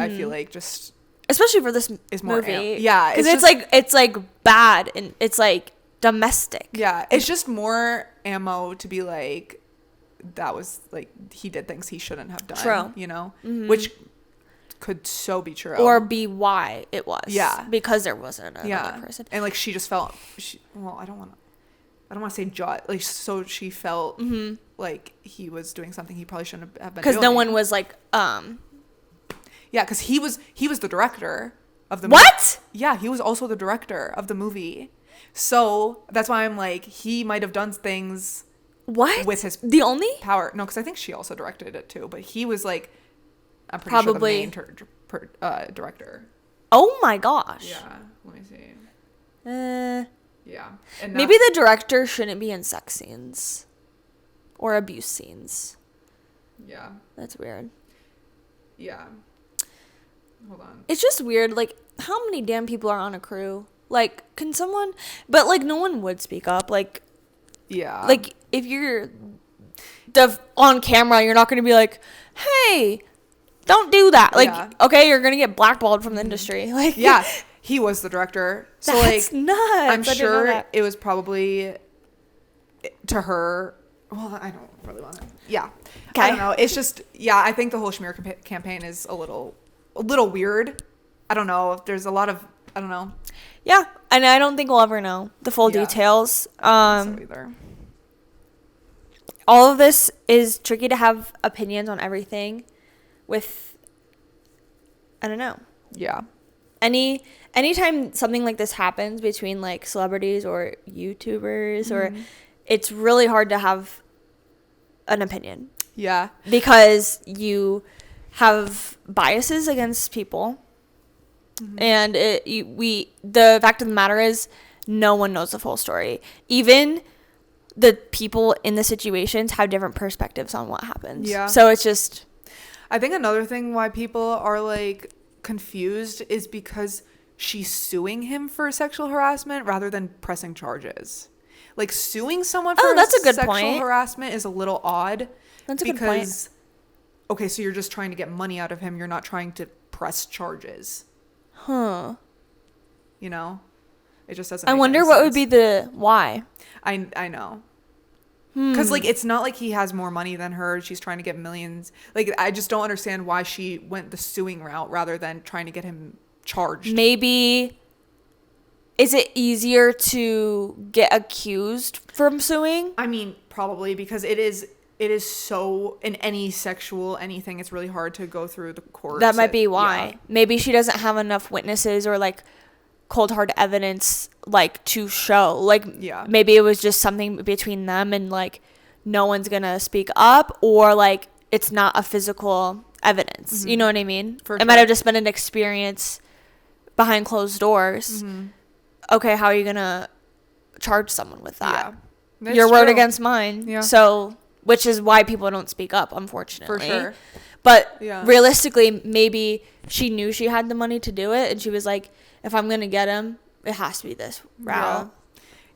Speaker 1: feel like just, especially
Speaker 2: for this movie.
Speaker 1: Yeah.
Speaker 2: Because it's like bad and it's like domestic.
Speaker 1: Yeah, it's just more ammo to be like, that was like, he did things he shouldn't have done.
Speaker 2: True.
Speaker 1: You know, which could so be true,
Speaker 2: or be why it was.
Speaker 1: Yeah,
Speaker 2: because there wasn't another person,
Speaker 1: and like she just felt. I don't want to say like, so she felt like he was doing something he probably shouldn't have been doing.
Speaker 2: Because no one was like,
Speaker 1: yeah, because he was the director of the
Speaker 2: what?
Speaker 1: movie. Yeah, he was also the director of the movie. So that's why I'm like, he might have done things with his
Speaker 2: the only
Speaker 1: power. No, because I think she also directed it too. But he was like, I'm pretty sure the main director.
Speaker 2: Oh my gosh.
Speaker 1: Yeah. Let me see. Yeah. And
Speaker 2: maybe the director shouldn't be in sex scenes or abuse scenes.
Speaker 1: Yeah.
Speaker 2: That's weird.
Speaker 1: Yeah. Hold on.
Speaker 2: It's just weird. Like, how many damn people are on a crew? Like, can someone... But, like, no one would speak up. Like...
Speaker 1: Yeah.
Speaker 2: Like, if you're on camera, you're not going to be like, hey, don't do that. Like, okay, you're going to get blackballed from the industry. Like,
Speaker 1: yeah. He was the director. So,
Speaker 2: that's
Speaker 1: like...
Speaker 2: nuts.
Speaker 1: I'm sure it was probably... To her... Well, I don't really want to... Yeah. Okay. I don't know. It's just... Yeah, I think the whole Schmear campaign is a little weird. I don't know. There's a lot of... I don't know.
Speaker 2: Yeah, and I don't think we'll ever know the full details.
Speaker 1: I don't think so either.
Speaker 2: All of this is tricky to have opinions on everything with, I don't know.
Speaker 1: Yeah.
Speaker 2: Anytime something like this happens between like celebrities or YouTubers or it's really hard to have an opinion.
Speaker 1: Yeah.
Speaker 2: Because you have biases against people. And the fact of the matter is no one knows the full story. Even the people in the situations have different perspectives on what happens.
Speaker 1: Yeah.
Speaker 2: So it's just...
Speaker 1: I think another thing why people are like confused is because she's suing him for sexual harassment rather than pressing charges. Like suing someone for
Speaker 2: that's a good
Speaker 1: sexual
Speaker 2: point.
Speaker 1: harassment is a little odd.
Speaker 2: That's a good point.
Speaker 1: Okay, so you're just trying to get money out of him. You're not trying to press charges.
Speaker 2: Huh.
Speaker 1: You know? It just doesn't
Speaker 2: I
Speaker 1: make
Speaker 2: wonder
Speaker 1: any
Speaker 2: what
Speaker 1: sense.
Speaker 2: would be the why.
Speaker 1: I know. Because, like, it's not like he has more money than her. She's trying to get millions. Like, I just don't understand why she went the suing route rather than trying to get him charged.
Speaker 2: Maybe... Is it easier to get accused from suing?
Speaker 1: I mean, probably, because it is so, in any sexual anything, it's really hard to go through the courts.
Speaker 2: That might be why.
Speaker 1: Yeah.
Speaker 2: Maybe she doesn't have enough witnesses or like cold hard evidence like to show. Like maybe it was just something between them and like no one's gonna speak up, or like it's not a physical evidence. You know what I mean? It might have just been an experience behind closed doors. Okay, how are you gonna charge someone with that? Yeah. Your word against mine. Yeah. So, which is why people don't speak up, unfortunately.
Speaker 1: For sure.
Speaker 2: But realistically, maybe she knew she had the money to do it, and she was like, if I'm gonna get him, it has to be this route.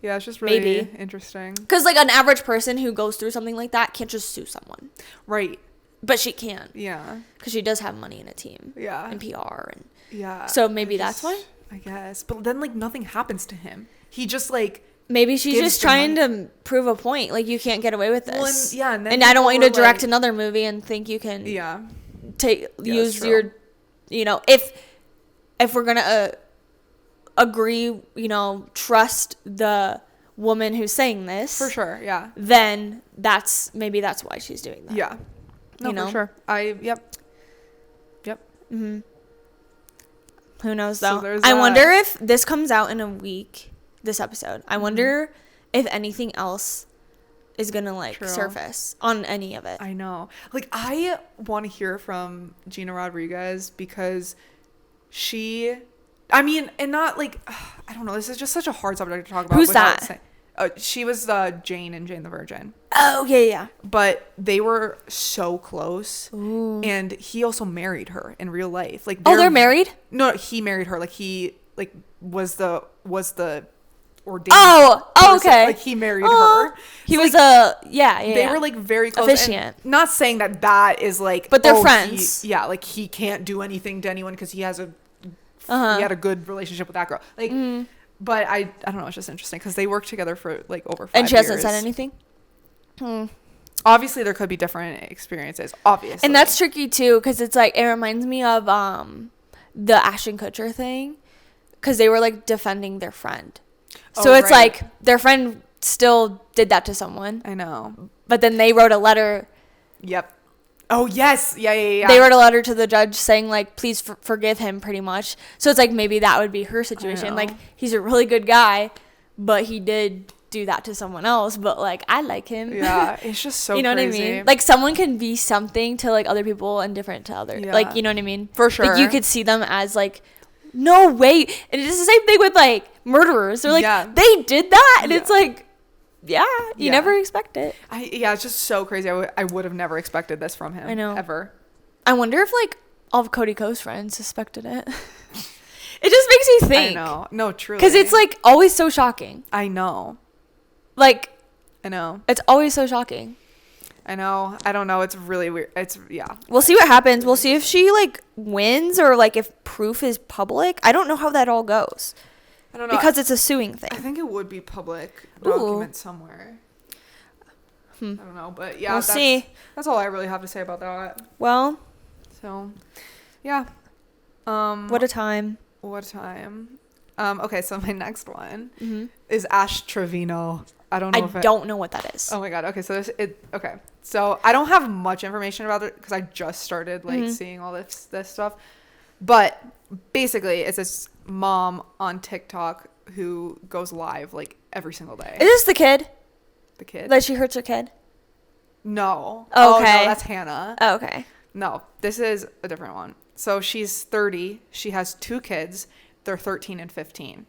Speaker 1: Yeah, it's just really
Speaker 2: Maybe.
Speaker 1: interesting.
Speaker 2: Because, like, an average person who goes through something like that can't just sue someone.
Speaker 1: Right.
Speaker 2: But she can.
Speaker 1: Yeah.
Speaker 2: Because she does have money in a team.
Speaker 1: Yeah.
Speaker 2: And PR. And
Speaker 1: yeah.
Speaker 2: so maybe that's why?
Speaker 1: I guess. But then, like, nothing happens to him. He just, like...
Speaker 2: Maybe she's just trying to prove a point. Like, you can't get away with this.
Speaker 1: Well,
Speaker 2: and I don't want you to direct another movie and think you can use your... You know, if we're going to agree, you know, trust the woman who's saying this.
Speaker 1: For sure, yeah.
Speaker 2: Then maybe that's why she's doing that.
Speaker 1: Yeah. No,
Speaker 2: you know?
Speaker 1: for sure. Yep.
Speaker 2: Mm-hmm. Who knows, though?
Speaker 1: So
Speaker 2: I wonder if this comes out in a week, this episode. I wonder if anything else is going to, like, surface on any of it.
Speaker 1: I know. Like, I want to hear from Gina Rodriguez because she... I mean, and not, like... I don't know. This is just such a hard subject to talk about.
Speaker 2: Who's that?
Speaker 1: She was Jane in Jane the Virgin.
Speaker 2: Oh, yeah.
Speaker 1: But they were so close.
Speaker 2: Ooh.
Speaker 1: And he also married her in real life. Like,
Speaker 2: they're married?
Speaker 1: No, he married her. Like, he was the ordained.
Speaker 2: Oh, okay.
Speaker 1: Like, he married her.
Speaker 2: He
Speaker 1: so,
Speaker 2: was
Speaker 1: like, They were, like, very close.
Speaker 2: Officiant.
Speaker 1: And not saying that is, like...
Speaker 2: But they're friends.
Speaker 1: Like, he can't do anything to anyone because he has he had a good relationship with that girl. Like... But I don't know. It's just interesting because they worked together for like over 5 years.
Speaker 2: And she hasn't said anything?
Speaker 1: Obviously, there could be different experiences. Obviously.
Speaker 2: And that's tricky too because it's like, it reminds me of the Ashton Kutcher thing because they were like defending their friend. So it's like their friend still did that to someone.
Speaker 1: I know.
Speaker 2: But then they wrote a letter.
Speaker 1: Yep. Oh, yes. Yeah.
Speaker 2: They wrote a letter to the judge saying, like, please forgive him, pretty much. So it's like maybe that would be her situation. Like, he's a really good guy, but he did do that to someone else. But, like, I like him.
Speaker 1: Yeah, it's just so
Speaker 2: you know
Speaker 1: crazy.
Speaker 2: what I mean? Like, someone can be something to, like, other people and different to others. Yeah. Like, you know what I mean?
Speaker 1: For sure.
Speaker 2: Like, you could see them as, like, no way. And it's the same thing with, like, murderers. They're like, they did that. And it's like... Yeah, you never expect it.
Speaker 1: It's just so crazy. I would have never expected this from him.
Speaker 2: I know.
Speaker 1: Ever.
Speaker 2: I wonder if, like, all of Cody Ko's friends suspected it. It just makes me think.
Speaker 1: I know. No, truly.
Speaker 2: Because it's, like, always so shocking.
Speaker 1: I know.
Speaker 2: Like.
Speaker 1: I know.
Speaker 2: It's always so shocking.
Speaker 1: I know. I don't know. It's really weird.
Speaker 2: We'll see what happens. We'll see if she, like, wins or, like, if proof is public. I don't know how that all goes.
Speaker 1: I don't know.
Speaker 2: Because it's a suing thing.
Speaker 1: I think it would be public document somewhere. I don't know, but yeah,
Speaker 2: we'll see.
Speaker 1: That's all I really have to say about that.
Speaker 2: Well,
Speaker 1: so yeah.
Speaker 2: What a time.
Speaker 1: Okay, so my next one is Ash Trevino. I don't know
Speaker 2: what that is.
Speaker 1: Oh my god. Okay, so okay. So I don't have much information about it because I just started like seeing all this stuff. But basically, it's this mom on TikTok who goes live like every single day.
Speaker 2: Is this the kid?
Speaker 1: The kid?
Speaker 2: That she hurts her kid?
Speaker 1: No.
Speaker 2: Okay.
Speaker 1: Oh, no, that's Hannah.
Speaker 2: Oh, okay.
Speaker 1: No, this is a different one. So she's 30. She has 2 kids. They're 13 and 15.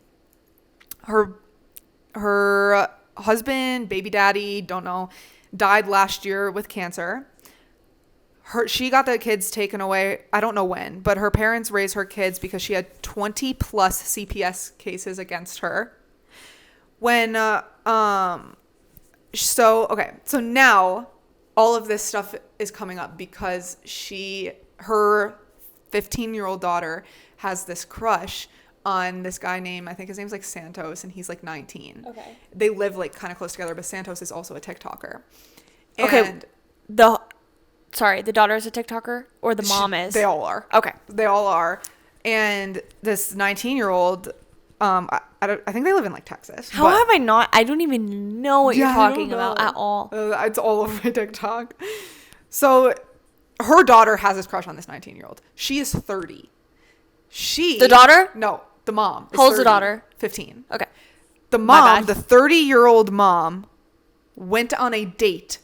Speaker 1: Her husband, baby daddy, don't know, died last year with cancer. She got the kids taken away. I don't know when, but her parents raised her kids because she had 20 plus CPS cases against her. So now all of this stuff is coming up because her 15-year-old daughter has this crush on this guy named, I think his name's like Santos, and he's like 19. Okay. They live like kind of close together, but Santos is also a TikToker. And
Speaker 2: the daughter is a TikToker, or the mom is?
Speaker 1: They all are.
Speaker 2: Okay.
Speaker 1: They all are. And this 19-year-old, I think they live in like Texas.
Speaker 2: How have I not? I don't even know what you're talking about at all.
Speaker 1: It's all over my TikTok. So her daughter has this crush on this 19-year-old. She is 30. The daughter? No, the mom.
Speaker 2: How old's the daughter?
Speaker 1: 15.
Speaker 2: Okay.
Speaker 1: The mom, the 30-year-old mom, went on a date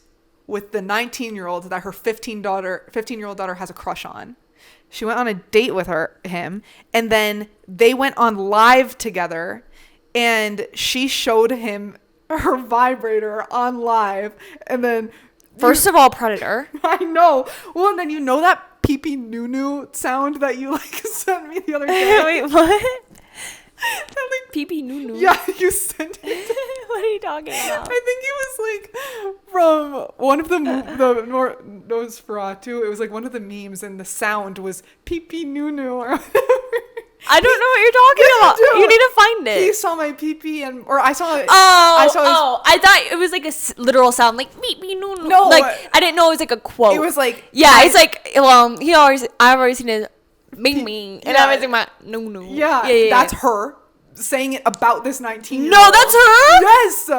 Speaker 1: with the 19-year-old that her 15-year-old daughter has a crush on. She went on a date with him, and then they went on live together, and she showed him her vibrator on live, and then...
Speaker 2: First of all, predator.
Speaker 1: I know. Well, and then you know that pee-pee noo-noo sound that you, like, sent me the other day?
Speaker 2: Wait, what? Pee-pee noo-noo?
Speaker 1: Yeah, you sent it.
Speaker 2: are you talking about?
Speaker 1: I think it was like from one of the Nosferatu. It was like one of the memes, and the sound was pee pee noo noo or whatever.
Speaker 2: I don't know what you're talking about. You need to find it.
Speaker 1: He saw my pee pee, or I saw it.
Speaker 2: I thought it was like a literal sound, like beep beep noo noo.
Speaker 1: No,
Speaker 2: like I didn't know it was like a quote.
Speaker 1: It was like
Speaker 2: it's like I've already seen it, bing bing, and I've already seen my no no.
Speaker 1: Yeah, that's her saying it about this 19-year-old.
Speaker 2: No, that's her.
Speaker 1: Yes,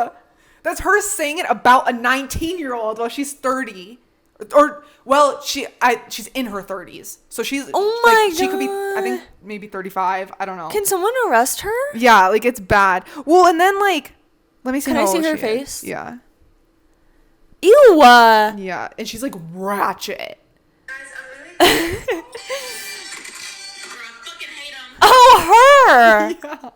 Speaker 1: that's her saying it about a 19-year-old while she's 30. Or she's in her 30s, so she's she could be, I think, maybe 35. I don't know.
Speaker 2: Can someone arrest her?
Speaker 1: Yeah, like it's bad. Well, and then like, let me see.
Speaker 2: Can
Speaker 1: how
Speaker 2: I see
Speaker 1: old
Speaker 2: her
Speaker 1: she
Speaker 2: face?
Speaker 1: is. Yeah.
Speaker 2: Ew.
Speaker 1: Yeah, and she's like ratchet.
Speaker 2: Oh, her.
Speaker 1: Yeah.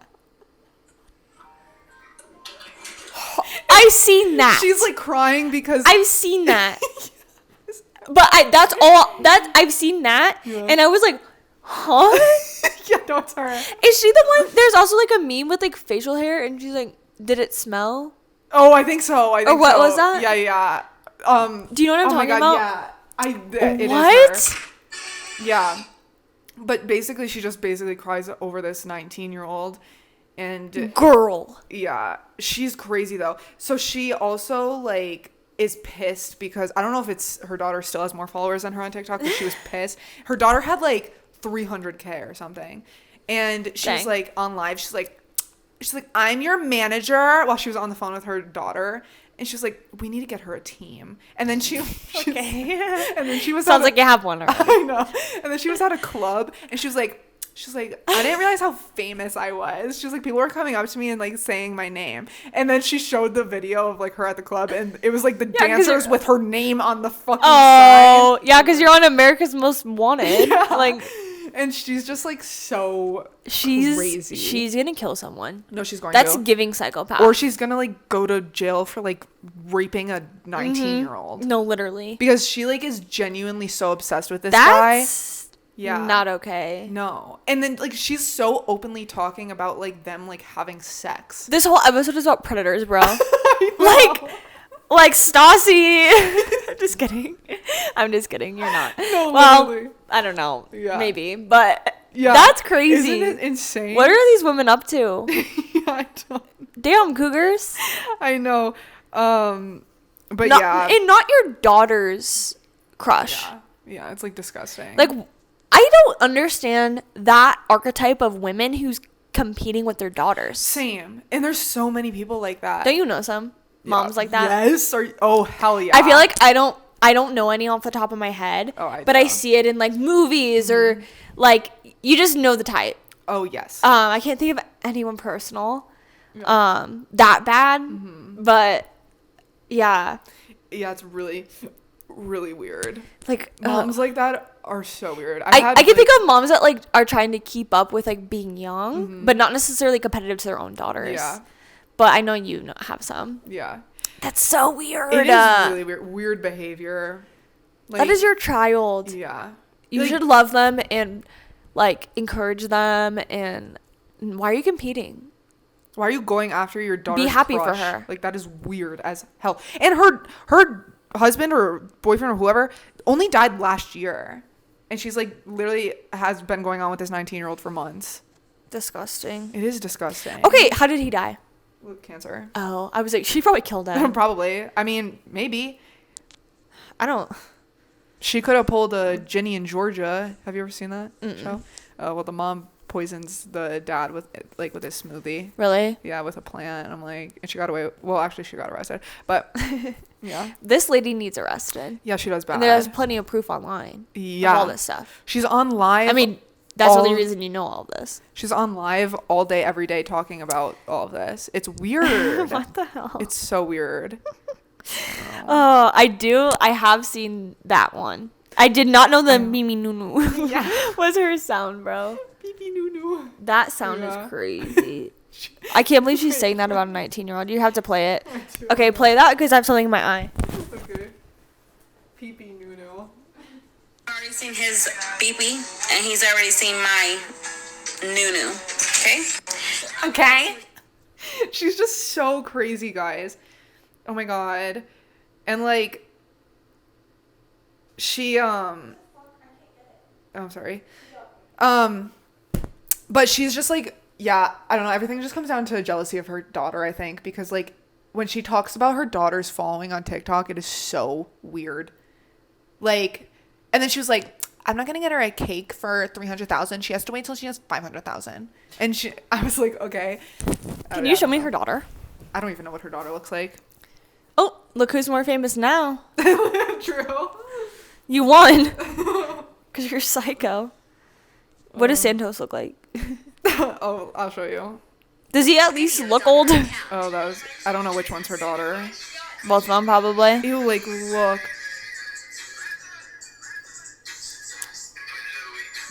Speaker 2: I've seen that.
Speaker 1: She's like crying because
Speaker 2: I've seen that. But I've seen that, and I was like, huh?
Speaker 1: Yeah, no, it's her.
Speaker 2: Is she the one? There's also like a meme with like facial hair, and she's like, did it smell?
Speaker 1: Oh, I think so.
Speaker 2: Or what was that?
Speaker 1: Yeah.
Speaker 2: Do you know what I'm talking about?
Speaker 1: Yeah. It
Speaker 2: what?
Speaker 1: is her. Yeah. But basically, she just cries over this 19-year-old. And
Speaker 2: girl.
Speaker 1: Yeah. She's crazy, though. So she also, like, is pissed because I don't know if it's her daughter still has more followers than her on TikTok, but she was pissed. Her daughter had, like, 300K or something. And she was, like, on live. She's like, I'm your manager, while she was on the phone with her daughter. And she was like, we need to get her a team. And then
Speaker 2: okay.
Speaker 1: And then she was
Speaker 2: sounds like you have one already.
Speaker 1: I know. And then she was at a club, and she was like, I didn't realize how famous I was. She was like, people were coming up to me and like saying my name. And then she showed the video of like her at the club, and it was like the dancers with her name on the fucking sign.
Speaker 2: Yeah, because you're on America's Most Wanted.
Speaker 1: Yeah.
Speaker 2: Like,
Speaker 1: and she's just like so crazy.
Speaker 2: She's gonna kill someone.
Speaker 1: No, she's going
Speaker 2: That's
Speaker 1: to.
Speaker 2: giving psychopath.
Speaker 1: Or she's gonna like go to jail for like raping a 19-year-old.
Speaker 2: No, literally.
Speaker 1: Because she like is genuinely so obsessed with this guy. Yeah.
Speaker 2: Not okay.
Speaker 1: No. And then like she's so openly talking about like them like having sex.
Speaker 2: This whole episode is about predators, bro. like Stassie. Just kidding. I'm just kidding. You're not.
Speaker 1: No,
Speaker 2: well,
Speaker 1: literally.
Speaker 2: I don't know.
Speaker 1: Yeah.
Speaker 2: Maybe. But
Speaker 1: yeah.
Speaker 2: That's crazy.
Speaker 1: Isn't it insane?
Speaker 2: What are these women up to?
Speaker 1: Yeah, I don't.
Speaker 2: Damn, cougars.
Speaker 1: I know. But yeah.
Speaker 2: And not your daughter's crush.
Speaker 1: Yeah, it's like disgusting.
Speaker 2: Like, I don't understand that archetype of women who's competing with their daughters.
Speaker 1: Same. And there's so many people like that.
Speaker 2: Don't you know some moms like that?
Speaker 1: Yes. Oh, hell yeah.
Speaker 2: I feel like I don't know any off the top of my head.
Speaker 1: Oh,
Speaker 2: but I see it in like movies or like you just know the type.
Speaker 1: Oh, yes.
Speaker 2: I can't think of anyone personal. That bad. But yeah.
Speaker 1: Yeah, it's really, really weird.
Speaker 2: Like
Speaker 1: moms like that are so weird.
Speaker 2: I can think of moms that like are trying to keep up with like being young, but not necessarily competitive to their own daughters.
Speaker 1: Yeah.
Speaker 2: But I know you have some.
Speaker 1: Yeah.
Speaker 2: That's so weird.
Speaker 1: It is really weird. Weird behavior. Like,
Speaker 2: that is your child.
Speaker 1: Yeah.
Speaker 2: You should love them and like encourage them. And why are you competing?
Speaker 1: Why are you going after your daughter's
Speaker 2: Be happy
Speaker 1: crush?
Speaker 2: for her.
Speaker 1: Like that is weird as hell. And her husband or boyfriend or whoever only died last year. And she's like literally has been going on with this 19-year-old for months.
Speaker 2: Disgusting.
Speaker 1: It is disgusting.
Speaker 2: Okay, how did he die?
Speaker 1: With cancer.
Speaker 2: Oh, I was like, she probably killed him.
Speaker 1: Probably. I mean, maybe.
Speaker 2: I don't.
Speaker 1: She could have pulled a Ginny in Georgia. Have you ever seen that show? Well, the mom poisons the dad with his smoothie.
Speaker 2: Really?
Speaker 1: Yeah, with a plant. And I'm like, and she got away. Well, actually, she got arrested. But yeah.
Speaker 2: This lady needs arrested.
Speaker 1: Yeah, she does bad.
Speaker 2: And there's plenty of proof online.
Speaker 1: Yeah.
Speaker 2: Of all this stuff.
Speaker 1: She's on live.
Speaker 2: I mean, that's the only reason you know all this. She's
Speaker 1: on live all day, every day, talking about all of this. It's weird.
Speaker 2: What the hell?
Speaker 1: It's so weird.
Speaker 2: Oh, I have seen that one. I did not know the Mimi Nunu was her sound, bro.
Speaker 1: Mimi Nunu.
Speaker 2: That sound is crazy. I can't believe she's saying that about a 19-year-old. You have to play it. Okay, play that because I have something in my eye.
Speaker 1: Okay. Pee-pee Nunu.
Speaker 3: I've already seen his pee-pee, and he's already seen my Nunu. Okay?
Speaker 1: Okay. She's just so crazy, guys. Oh my god. And like she I'm sorry. But she's just like, yeah, I don't know, everything just comes down to jealousy of her daughter, I think, because like when she talks about her daughter's following on TikTok, it is so weird. Like, and then she was like, I'm not gonna get her a cake for 300,000. She has to wait till she has 500,000. And I was like, okay.
Speaker 2: Can you show me her daughter?
Speaker 1: I don't even know what her daughter looks like.
Speaker 2: Oh, look who's more famous now.
Speaker 1: True.
Speaker 2: You won. Because you're psycho. What does Santos look like?
Speaker 1: Oh, I'll show you.
Speaker 2: Does he at least look old?
Speaker 1: Oh, I don't know which one's her daughter.
Speaker 2: Both of them, probably.
Speaker 1: Ew, like, look.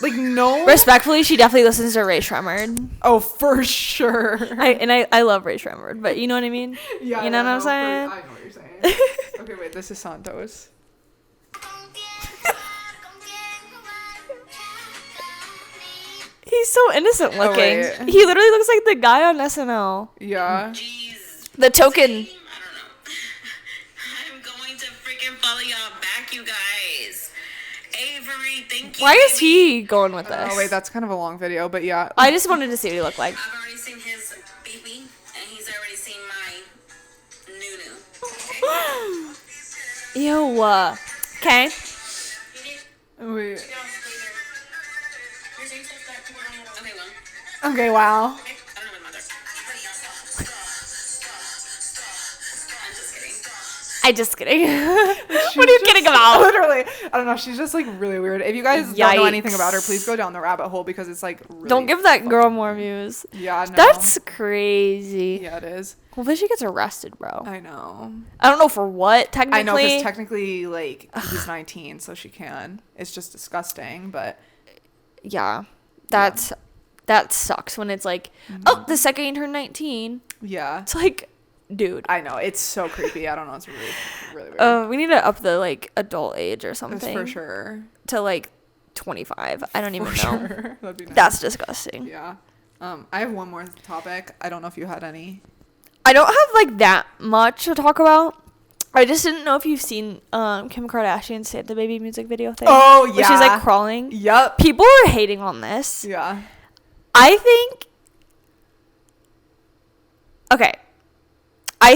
Speaker 1: Like, no.
Speaker 2: Respectfully, she definitely listens to Ray Shremmerd.
Speaker 1: Oh, for sure.
Speaker 2: I love Ray Shremmerd, but you know what I mean?
Speaker 1: Yeah.
Speaker 2: You know what I'm saying?
Speaker 1: I know what you're saying. Okay, wait, this is Santos.
Speaker 2: He's so innocent looking.
Speaker 1: wait.
Speaker 2: He literally looks like the guy on SNL.
Speaker 1: Yeah.
Speaker 3: Jeez.
Speaker 2: The token.
Speaker 3: I don't know. I'm going to freaking follow y'all back, you guys. Avery, thank you.
Speaker 2: Why is he going with this?
Speaker 1: Oh, wait, that's kind of a long video, but yeah.
Speaker 2: I just wanted to see what he looked like.
Speaker 3: I've already seen his baby, and he's already seen my nunu. Okay?
Speaker 2: Ew. Okay.
Speaker 1: Wait.
Speaker 3: Okay, well.
Speaker 1: Okay, wow.
Speaker 3: Okay, I don't know my mother. I'm just kidding.
Speaker 2: I just kidding. What are you kidding about?
Speaker 1: Literally. I don't know. She's just like really weird. If you guys don't know anything
Speaker 2: Yikes.
Speaker 1: about her, please go down the rabbit hole because it's like really
Speaker 2: Don't give that girl more views.
Speaker 1: Yeah, no.
Speaker 2: That's crazy.
Speaker 1: Yeah, it is.
Speaker 2: Hopefully she gets arrested, bro.
Speaker 1: I know.
Speaker 2: I don't know for what, technically.
Speaker 1: I know because technically, like, he's 19, so she can. It's just disgusting, but
Speaker 2: Yeah. That sucks when it's like, oh, the second you turn 19.
Speaker 1: yeah.
Speaker 2: It's like, dude.
Speaker 1: I know. It's so creepy. I don't know. It's really, really weird.
Speaker 2: We need to up the, like, adult age or something.
Speaker 1: That's for sure.
Speaker 2: To, like, 25. I don't even know.
Speaker 1: Sure. That'd be nice.
Speaker 2: That's disgusting.
Speaker 1: Yeah. I have one more topic. I don't know if you had any.
Speaker 2: I don't have, like, that much to talk about. I just didn't know if you've seen Kim Kardashian's Santa Baby music video thing.
Speaker 1: Oh, yeah.
Speaker 2: Where she's, like, crawling.
Speaker 1: Yep.
Speaker 2: People are hating on this.
Speaker 1: Yeah.
Speaker 2: I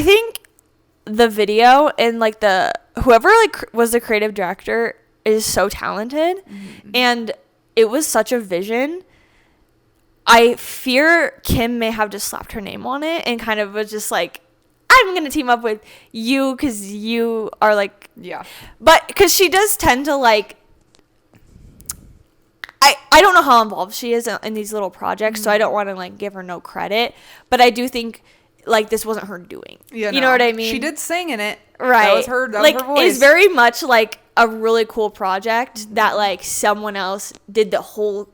Speaker 2: think the video and like whoever like was the creative director is so talented, and it was such a vision. I fear Kim may have just slapped her name on it and kind of was just like, I'm gonna team up with you because you are like,
Speaker 1: Yeah.
Speaker 2: but because she does tend to like, I don't know how involved she is in these little projects, so I don't want to like give her no credit, but I do think like this wasn't her doing.
Speaker 1: Yeah,
Speaker 2: you know what I mean?
Speaker 1: She did sing in it.
Speaker 2: Right.
Speaker 1: That was her. That
Speaker 2: like
Speaker 1: was her voice.
Speaker 2: it's very much like a really cool project that like someone else did the whole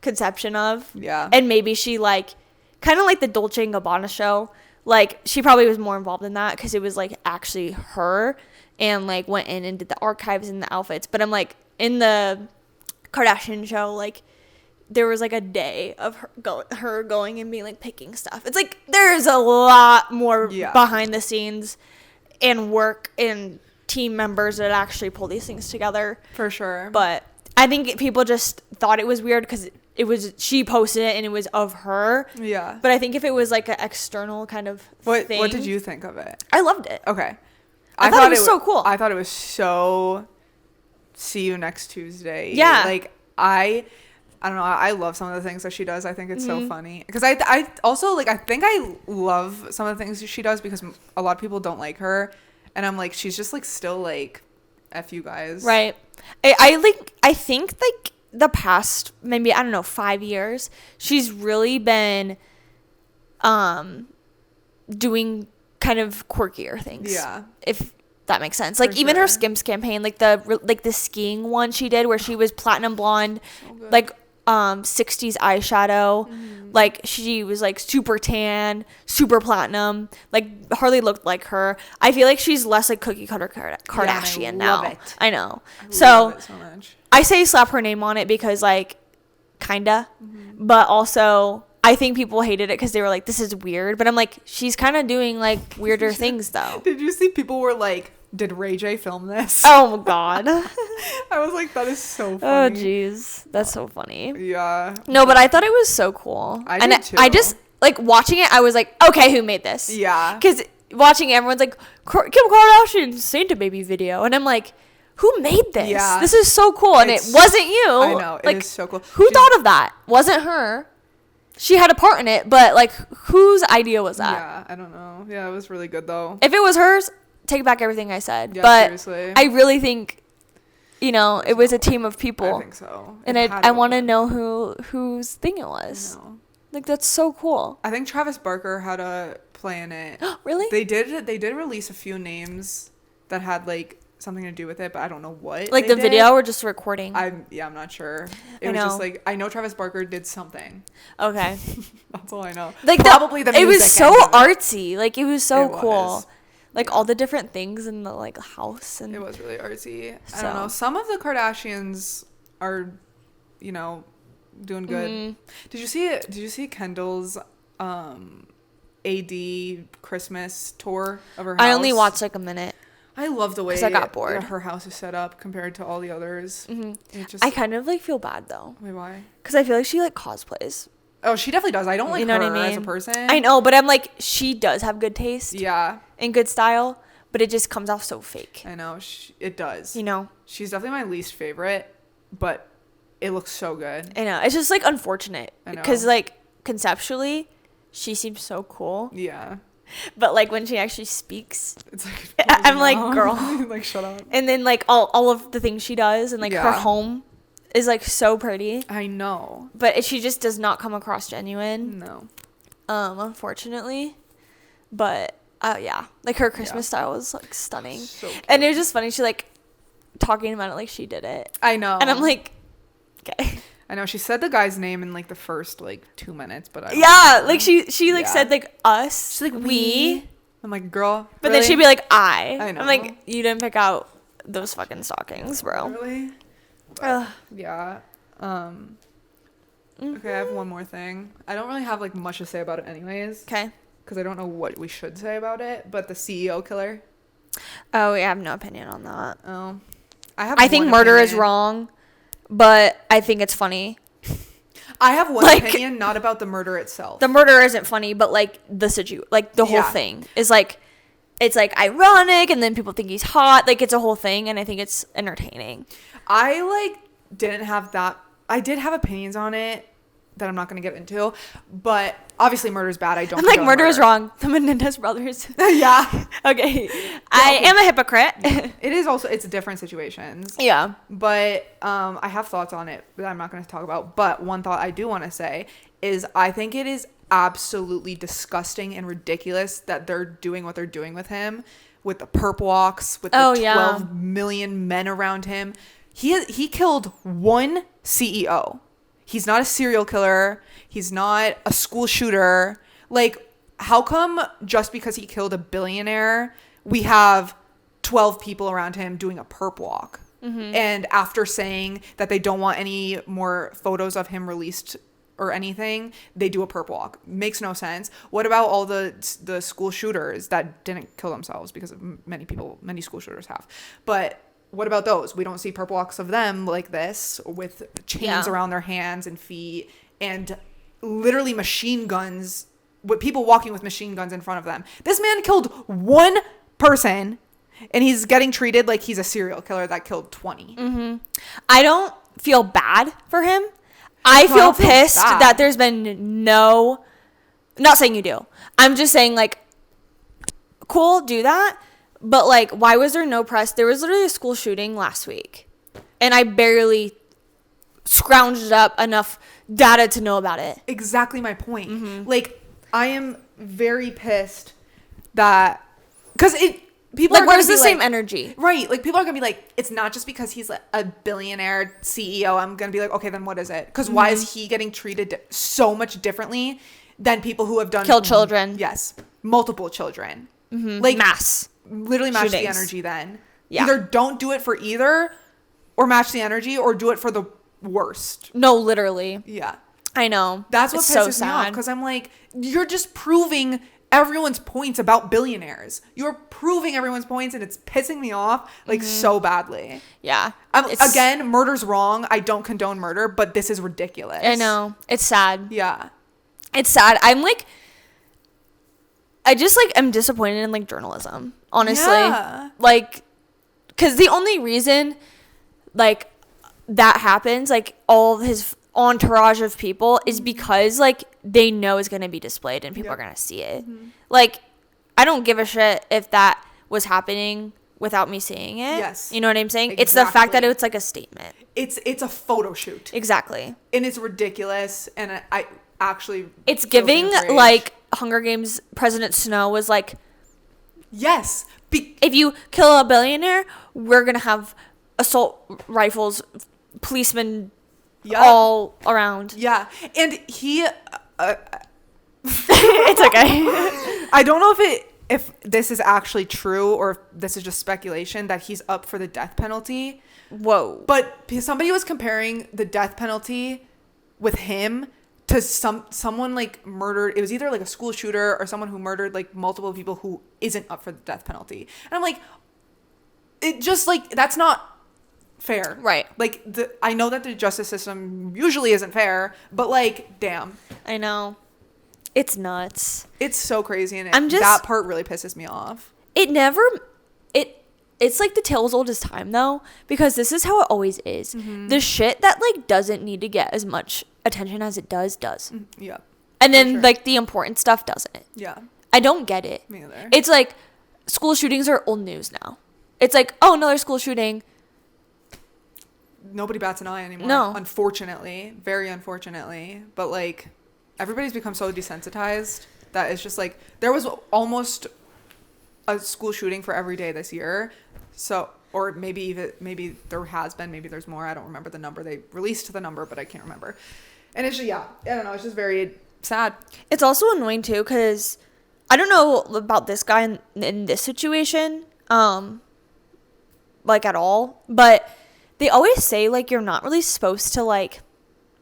Speaker 2: conception of.
Speaker 1: Yeah.
Speaker 2: And maybe she like kind of like the Dolce & Gabbana show. Like she probably was more involved in that because it was like actually her and like went in and did the archives and the outfits. But I'm like in the Kardashian show, like there was like a day of her going and being like picking stuff. It's like there's a lot more behind the scenes and work and team members that actually pull these things together.
Speaker 1: For sure.
Speaker 2: But I think people just thought it was weird because she posted it and it was of her.
Speaker 1: Yeah.
Speaker 2: But I think if it was like an external kind of thing.
Speaker 1: What did you think of it?
Speaker 2: I loved it.
Speaker 1: Okay.
Speaker 2: I thought it was so cool.
Speaker 1: I thought it was so see you next Tuesday.
Speaker 2: Yeah.
Speaker 1: Like I don't know. I love some of the things that she does. I think it's so funny because I also like I think I love some of the things she does because a lot of people don't like her, and I'm like she's just like still like F you guys.
Speaker 2: Right. I think like the past maybe I don't know 5 years she's really been doing kind of quirkier things.
Speaker 1: Yeah.
Speaker 2: If that makes sense. Like
Speaker 1: For
Speaker 2: even
Speaker 1: sure.
Speaker 2: her Skims campaign, like the skiing one she did where she was platinum blonde, like 60s eyeshadow, like she was like super tan, super platinum, like hardly looked like her. I feel like she's less like cookie cutter Kardashian now.
Speaker 1: love it.
Speaker 2: I know.
Speaker 1: Love
Speaker 2: So
Speaker 1: it so much.
Speaker 2: I say slap her name on it because like kinda, but also I think people hated it because they were like, this is weird. But I'm like, she's kind of doing like weirder things though.
Speaker 1: Did you see people were like, did Ray J film this?
Speaker 2: Oh my God.
Speaker 1: I was like, that is so
Speaker 2: Oh,
Speaker 1: funny.
Speaker 2: jeez. That's so funny.
Speaker 1: Yeah.
Speaker 2: No, but I thought it was so cool.
Speaker 1: I
Speaker 2: and
Speaker 1: did too.
Speaker 2: I just, like, watching it, I was like, okay, who made this?
Speaker 1: Yeah.
Speaker 2: Because watching it, everyone's like, Kim Kardashian Santa Baby video. And I'm like, who made this?
Speaker 1: Yeah.
Speaker 2: This is so cool. And it wasn't you.
Speaker 1: I know.
Speaker 2: Like,
Speaker 1: it is so cool.
Speaker 2: Who thought of that? Wasn't her. She had a part in it, but, like, whose idea was that?
Speaker 1: Yeah, I don't know. Yeah, it was really good, though.
Speaker 2: If it was hers, take back everything I said.
Speaker 1: Yeah,
Speaker 2: but
Speaker 1: seriously.
Speaker 2: I really think, you know, it was a team of people.
Speaker 1: I think so.
Speaker 2: And I want to know whose thing it was. Like, that's so cool.
Speaker 1: I think Travis Barker had a play in it.
Speaker 2: Really?
Speaker 1: They did release a few names that had like something to do with it, but I don't know what.
Speaker 2: Like the video or just recording?
Speaker 1: I'm not sure. It was just like, I know Travis Barker did something.
Speaker 2: Okay.
Speaker 1: That's all I know.
Speaker 2: Like
Speaker 1: probably the music.
Speaker 2: It was so
Speaker 1: end of it.
Speaker 2: artsy. Like it was so
Speaker 1: It
Speaker 2: cool.
Speaker 1: was.
Speaker 2: Like all the different things in the like house and
Speaker 1: It was really artsy. I
Speaker 2: So.
Speaker 1: don't know. Some of the Kardashians are, you know, doing good.
Speaker 2: Mm-hmm.
Speaker 1: Did you see Kendall's AD Christmas tour of her house?
Speaker 2: I only watched like a minute.
Speaker 1: I love the way
Speaker 2: 'Cause I got bored.
Speaker 1: that her house is set up compared to all the others.
Speaker 2: Mm-hmm.
Speaker 1: It just,
Speaker 2: I kind of like feel bad though.
Speaker 1: wait, why?
Speaker 2: Because I feel like she like cosplays.
Speaker 1: Oh, she definitely does. I don't like
Speaker 2: You know
Speaker 1: her
Speaker 2: what I
Speaker 1: as a
Speaker 2: mean?
Speaker 1: person.
Speaker 2: I know, but I'm like, she does have good taste
Speaker 1: Yeah,
Speaker 2: and good style, but it just comes off so fake.
Speaker 1: I know. It does.
Speaker 2: You know?
Speaker 1: She's definitely my least favorite, but it looks so good.
Speaker 2: I know. It's just like unfortunate.
Speaker 1: I know.
Speaker 2: Because like conceptually, she seems so cool.
Speaker 1: Yeah.
Speaker 2: But like when she actually speaks,
Speaker 1: It's like,
Speaker 2: I'm like,
Speaker 1: no.
Speaker 2: girl.
Speaker 1: Like, shut up.
Speaker 2: And then like all of the things she does and like her
Speaker 1: Yeah.
Speaker 2: home is like so pretty.
Speaker 1: I know.
Speaker 2: But she just does not come across genuine.
Speaker 1: No.
Speaker 2: Unfortunately. But yeah. Like her Christmas style was like stunning.
Speaker 1: So cute.
Speaker 2: And it was just funny, she like talking about it like she did it.
Speaker 1: I know.
Speaker 2: And I'm like, okay.
Speaker 1: I know. She said the guy's name in like the first like 2 minutes, but I don't
Speaker 2: Yeah,
Speaker 1: know.
Speaker 2: like she like
Speaker 1: Yeah.
Speaker 2: said like us.
Speaker 1: She's like,
Speaker 2: we.
Speaker 1: I'm like, girl.
Speaker 2: But
Speaker 1: really?
Speaker 2: then she'd be like, I.
Speaker 1: I know.
Speaker 2: I'm like, you didn't pick out those fucking stockings, bro.
Speaker 1: Really?
Speaker 2: Ugh.
Speaker 1: Yeah. Okay, I have one more thing. I don't really have like much to say about it anyways.
Speaker 2: Okay.
Speaker 1: Because I don't know what we should say about it. But the CEO killer.
Speaker 2: Oh, yeah, I have no opinion on that.
Speaker 1: Oh. I
Speaker 2: think
Speaker 1: one
Speaker 2: murder is
Speaker 1: opinion.
Speaker 2: wrong, but I think it's funny.
Speaker 1: I have one
Speaker 2: Like-
Speaker 1: opinion, not about the murder itself.
Speaker 2: The murder isn't funny, but like the whole
Speaker 1: Yeah.
Speaker 2: thing is like, it's like ironic, and then people think he's hot. Like it's a whole thing, and I think it's entertaining.
Speaker 1: I like didn't have that. I did have opinions on it that I'm not going to get into, but obviously murder is bad. I don't
Speaker 2: I'm like,
Speaker 1: condone
Speaker 2: murder is wrong. The Menendez brothers.
Speaker 1: Yeah.
Speaker 2: Okay. I am a hypocrite.
Speaker 1: It is also, it's different situations.
Speaker 2: Yeah.
Speaker 1: But I have thoughts on it that I'm not going to talk about. But one thought I do want to say is I think it is absolutely disgusting and ridiculous that they're doing what they're doing with him, with the perp walks, with the 12 million men around him. He killed one CEO. He's not a serial killer. He's not a school shooter. Like, how come just because he killed a billionaire, we have 12 people around him doing a perp walk? Mm-hmm. And after saying that they don't want any more photos of him released or anything, they do a perp walk. Makes no sense. What about all the school shooters that didn't kill themselves? Because many school shooters have. But what about those? We don't see perp walks of them like this with chains around their hands and feet and literally machine guns, with people walking with machine guns in front of them. This man killed one person and he's getting treated like he's a serial killer that killed 20.
Speaker 2: Mm-hmm. I don't feel bad for him. I feel pissed that there's been no, not saying you do. I'm just saying like, cool, do that. But, like, why was there no press? There was literally a school shooting last week. And I barely scrounged up enough data to know about it.
Speaker 1: Exactly my point.
Speaker 2: Mm-hmm.
Speaker 1: Like, I am very pissed that... Because people
Speaker 2: Like,
Speaker 1: are
Speaker 2: where's
Speaker 1: gonna
Speaker 2: the
Speaker 1: be
Speaker 2: same
Speaker 1: like,
Speaker 2: energy?
Speaker 1: Right. Like, people are going to be like, it's not just because he's like a billionaire CEO. I'm going to be like, okay, then what is it? Because why is he getting treated so much differently than people who have done...
Speaker 2: Kill children.
Speaker 1: Yes. Multiple children.
Speaker 2: Mm-hmm.
Speaker 1: Like,
Speaker 2: mass.
Speaker 1: Literally match
Speaker 2: shootings.
Speaker 1: the energy then.
Speaker 2: Yeah.
Speaker 1: Either don't do it for either or match the energy or do it for the worst.
Speaker 2: No, literally.
Speaker 1: Yeah.
Speaker 2: I know.
Speaker 1: That's what
Speaker 2: it's
Speaker 1: pisses
Speaker 2: so
Speaker 1: me off,
Speaker 2: sad.
Speaker 1: because I'm like, you're just proving everyone's points about billionaires. You're proving everyone's points, and it's pissing me off like so badly.
Speaker 2: Yeah.
Speaker 1: Again, murder's wrong. I don't condone murder, but this is ridiculous.
Speaker 2: I know. It's sad.
Speaker 1: Yeah.
Speaker 2: It's sad. I'm like, I just like am disappointed in like journalism, honestly.
Speaker 1: Yeah.
Speaker 2: Like, because the only reason like that happens, like all of his entourage of people, is because like they know it's going to be displayed and people are going to see it. Like, I don't give a shit if that was happening without me seeing it.
Speaker 1: Yes.
Speaker 2: You know what I'm saying?
Speaker 1: Exactly.
Speaker 2: It's the fact that it's like a statement.
Speaker 1: It's a photo shoot.
Speaker 2: Exactly.
Speaker 1: And it's ridiculous, and I actually
Speaker 2: It's
Speaker 1: feel
Speaker 2: giving
Speaker 1: enraged.
Speaker 2: like Hunger Games President Snow was like,
Speaker 1: yes.
Speaker 2: if you kill a billionaire, we're going to have assault rifles, policemen all around.
Speaker 1: Yeah. And he
Speaker 2: It's okay.
Speaker 1: I don't know if this is actually true or if this is just speculation that he's up for the death penalty.
Speaker 2: Whoa.
Speaker 1: But somebody was comparing the death penalty with him to someone like murdered. It was either like a school shooter or someone who murdered like multiple people who isn't up for the death penalty. And I'm like, it just like, that's not fair.
Speaker 2: Right.
Speaker 1: Like, I know that the justice system usually isn't fair, but like, damn.
Speaker 2: I know. It's nuts.
Speaker 1: It's so crazy, and that part really pisses me off.
Speaker 2: It's like the tale as old as time, though, because this is how it always is. The shit that like doesn't need to get as much attention as it does.
Speaker 1: Yeah.
Speaker 2: And then like the important stuff doesn't.
Speaker 1: Yeah.
Speaker 2: I don't get it.
Speaker 1: Me either.
Speaker 2: It's like school shootings are old news now. It's like, oh, another school shooting.
Speaker 1: Nobody bats an eye anymore.
Speaker 2: No.
Speaker 1: Unfortunately. Very unfortunately. But like, everybody's become so desensitized that it's just like, there was almost a school shooting for every day this year. So, or maybe there has been, maybe there's more. I don't remember the number. They released the number, but I can't remember. And it's just, I don't know. It's just very sad.
Speaker 2: It's also annoying too, because I don't know about this guy in this situation, like at all, but they always say like you're not really supposed to like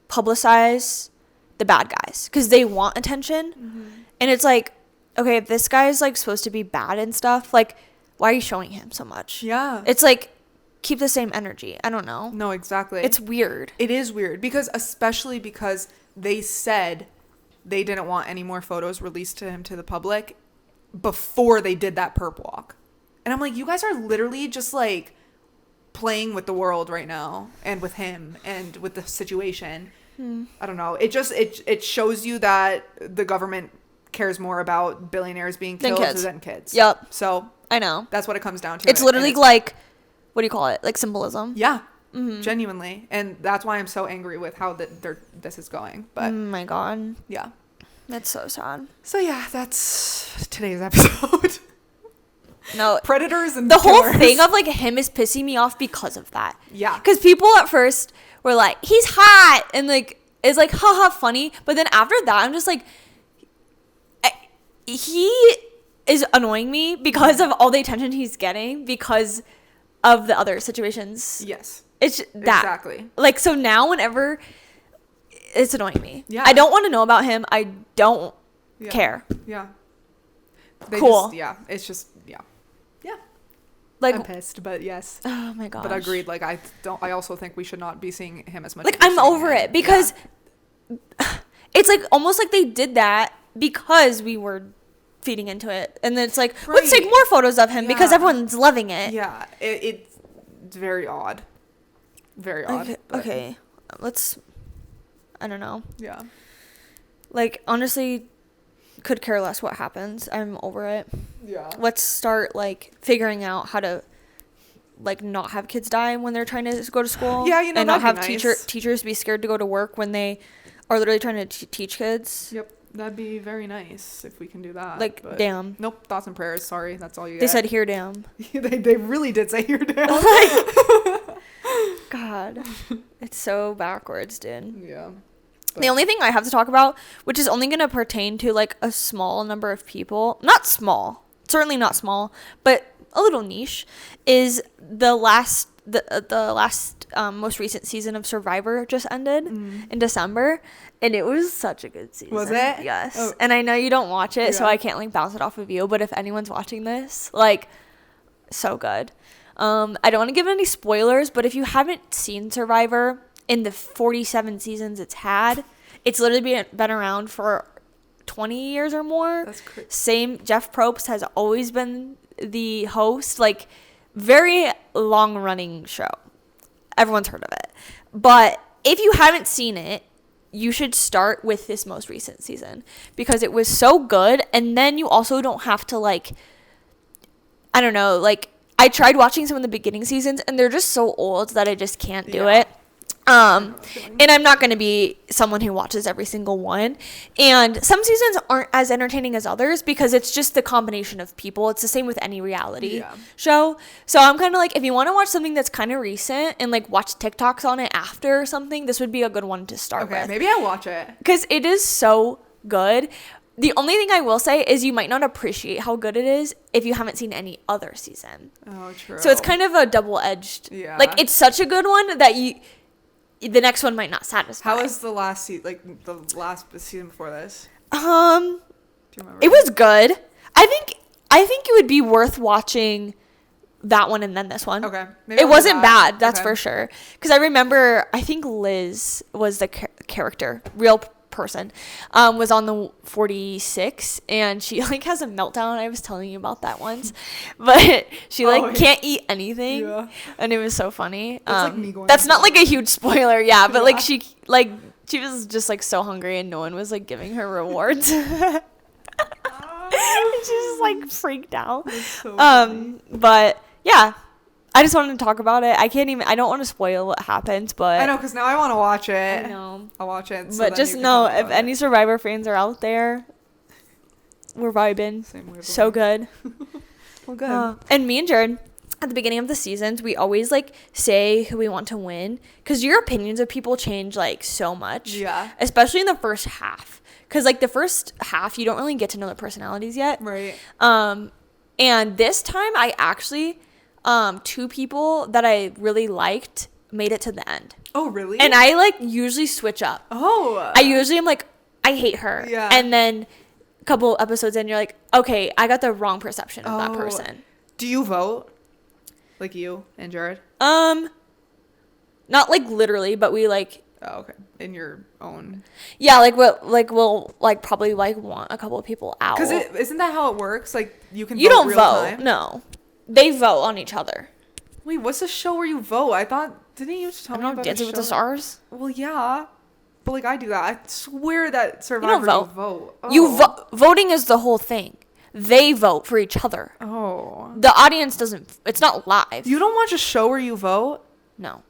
Speaker 2: publicize the bad guys because they want attention. And it's like, okay, if this guy is like supposed to be bad and stuff, like why are you showing him so much?
Speaker 1: Yeah.
Speaker 2: It's like, keep the same energy. I don't know.
Speaker 1: No, exactly.
Speaker 2: It's weird.
Speaker 1: It is weird especially because they said they didn't want any more photos released to him to the public before they did that perp walk. And I'm like, you guys are literally just like playing with the world right now and with him and with the situation. I don't know. It shows you that the government cares more about billionaires being killed than kids.
Speaker 2: Yep.
Speaker 1: So
Speaker 2: I know.
Speaker 1: that's what it comes down to.
Speaker 2: It's literally like, what do you call it? Like symbolism.
Speaker 1: Yeah. Genuinely. And that's why I'm so angry with how this is going. But
Speaker 2: Oh my God.
Speaker 1: yeah.
Speaker 2: That's so sad.
Speaker 1: So yeah, that's today's episode.
Speaker 2: No.
Speaker 1: Predators and
Speaker 2: the whole
Speaker 1: killers.
Speaker 2: thing of like him is pissing me off because of that.
Speaker 1: Yeah.
Speaker 2: Because people at first were like, he's hot, and like it's like haha funny, but then after that I'm just like, he is annoying me because of all the attention he's getting because of the other situations.
Speaker 1: Yes.
Speaker 2: It's that.
Speaker 1: Exactly.
Speaker 2: Like, so now whenever it's annoying me.
Speaker 1: Yeah.
Speaker 2: I don't want to know about him. I don't care.
Speaker 1: Yeah.
Speaker 2: Cool.
Speaker 1: It's just yeah.
Speaker 2: Like,
Speaker 1: I'm pissed, but yes.
Speaker 2: oh my gosh.
Speaker 1: But agreed. Like I also think we should not be seeing him as much.
Speaker 2: Like,
Speaker 1: as we're
Speaker 2: I'm
Speaker 1: seeing
Speaker 2: over
Speaker 1: him.
Speaker 2: it because it's like almost like they did that because we were feeding into it, and then it's like, let's take more photos of him because everyone's loving it.
Speaker 1: Yeah. It's very odd. Very odd.
Speaker 2: Okay. Let's. I don't know.
Speaker 1: Yeah.
Speaker 2: Like, honestly, could care less what happens. I'm over it.
Speaker 1: Yeah.
Speaker 2: Let's start like figuring out how to like not have kids die when they're trying to go to school.
Speaker 1: Yeah, you know,
Speaker 2: and not have
Speaker 1: that'd be nice.
Speaker 2: teachers be scared to go to work when they are literally trying to teach kids.
Speaker 1: Yep. That'd be very nice if we can do that.
Speaker 2: Like,
Speaker 1: but
Speaker 2: damn.
Speaker 1: Nope. Thoughts and prayers. Sorry. That's all you get.
Speaker 2: They said here, damn.
Speaker 1: they really did say here, damn.
Speaker 2: God, it's so backwards, dude.
Speaker 1: Yeah.
Speaker 2: The only thing I have to talk about, which is only going to pertain to like a small number of people, not small, certainly not small, but a little niche, is the last the last most recent season of Survivor just ended in December, and it was such a good season.
Speaker 1: Was it?
Speaker 2: Yes.
Speaker 1: Oh.
Speaker 2: And I know you don't watch it, so
Speaker 1: Yeah.
Speaker 2: I can't like bounce it off of you, but if anyone's watching this, like, so good. I don't want to give any spoilers, but if you haven't seen Survivor in the 47 seasons it's had, it's literally been around for 20 years or more.
Speaker 1: That's crazy.
Speaker 2: Same, Jeff Probst has always been the host, like, very long running show. Everyone's heard of it. But if you haven't seen it, you should start with this most recent season because it was so good. And then you also don't have to, like, I don't know, like, I tried watching some of the beginning seasons and they're just so old that I just can't do it. And I'm not going to be someone who watches every single one. And some seasons aren't as entertaining as others because it's just the combination of people. It's the same with any reality show. So I'm kind of like, if you want to watch something that's kind of recent and like watch TikToks on it after or something, this would be a good one to start with.
Speaker 1: Maybe I'll watch it.
Speaker 2: Because it is so good. The only thing I will say is you might not appreciate how good it is if you haven't seen any other season.
Speaker 1: Oh, true.
Speaker 2: So it's kind of a double-edged.
Speaker 1: Yeah.
Speaker 2: Like, it's such a good one that the next one might not satisfy.
Speaker 1: How was the last season? Like the last season before this? Do you remember?
Speaker 2: It was good. I think it would be worth watching that one and then this one.
Speaker 1: Okay. Maybe
Speaker 2: It
Speaker 1: I'll do
Speaker 2: wasn't
Speaker 1: that.
Speaker 2: bad, that's for sure. Because I remember, I think Liz was the character, real person, was on the 46, and she like has a meltdown. I was telling you about that once, but she like can't eat anything, and it was so funny.
Speaker 1: That's like me going
Speaker 2: that's
Speaker 1: to
Speaker 2: not like a huge spoiler, but like she was just like so hungry, and no one was like giving her rewards. And she just like freaked out.
Speaker 1: That's so funny.
Speaker 2: But yeah, I just wanted to talk about it. I don't want to spoil what happens, but
Speaker 1: I know, because now I want to watch it.
Speaker 2: I know.
Speaker 1: I'll watch it.
Speaker 2: But just know, if any Survivor fans are out there, we're vibing. So good.
Speaker 1: Well, good.
Speaker 2: And me and Jared, at the beginning of the seasons, we always like say who we want to win, because your opinions of people change like so much.
Speaker 1: Yeah.
Speaker 2: Especially in the first half, because like the first half you don't really get to know their personalities yet.
Speaker 1: Right.
Speaker 2: And this time I actually, two people that I really liked made it to the end.
Speaker 1: Oh, really?
Speaker 2: And I like usually switch up.
Speaker 1: Oh.
Speaker 2: I usually am like, I hate her.
Speaker 1: Yeah.
Speaker 2: And then a couple episodes in, you're like, okay, I got the wrong perception of that person.
Speaker 1: Do you vote? Like you and Jared?
Speaker 2: Not like literally, but we like.
Speaker 1: Oh, okay. In your own.
Speaker 2: Yeah, we'll like probably like want a couple of people out.
Speaker 1: Because isn't that how it works? Like you can.
Speaker 2: You
Speaker 1: vote
Speaker 2: don't
Speaker 1: real
Speaker 2: vote.
Speaker 1: time?
Speaker 2: No, they vote on each other.
Speaker 1: Wait, what's the show where you vote? I thought didn't you just tell me about
Speaker 2: Dancing
Speaker 1: the
Speaker 2: with the
Speaker 1: show?
Speaker 2: Stars.
Speaker 1: Well, yeah, but like I do that. I swear that Survivor
Speaker 2: vote.
Speaker 1: you vote. Oh.
Speaker 2: You voting is the whole thing. They vote for each other.
Speaker 1: Oh.
Speaker 2: The audience doesn't. It's not live.
Speaker 1: You don't watch a show where you vote?
Speaker 2: No.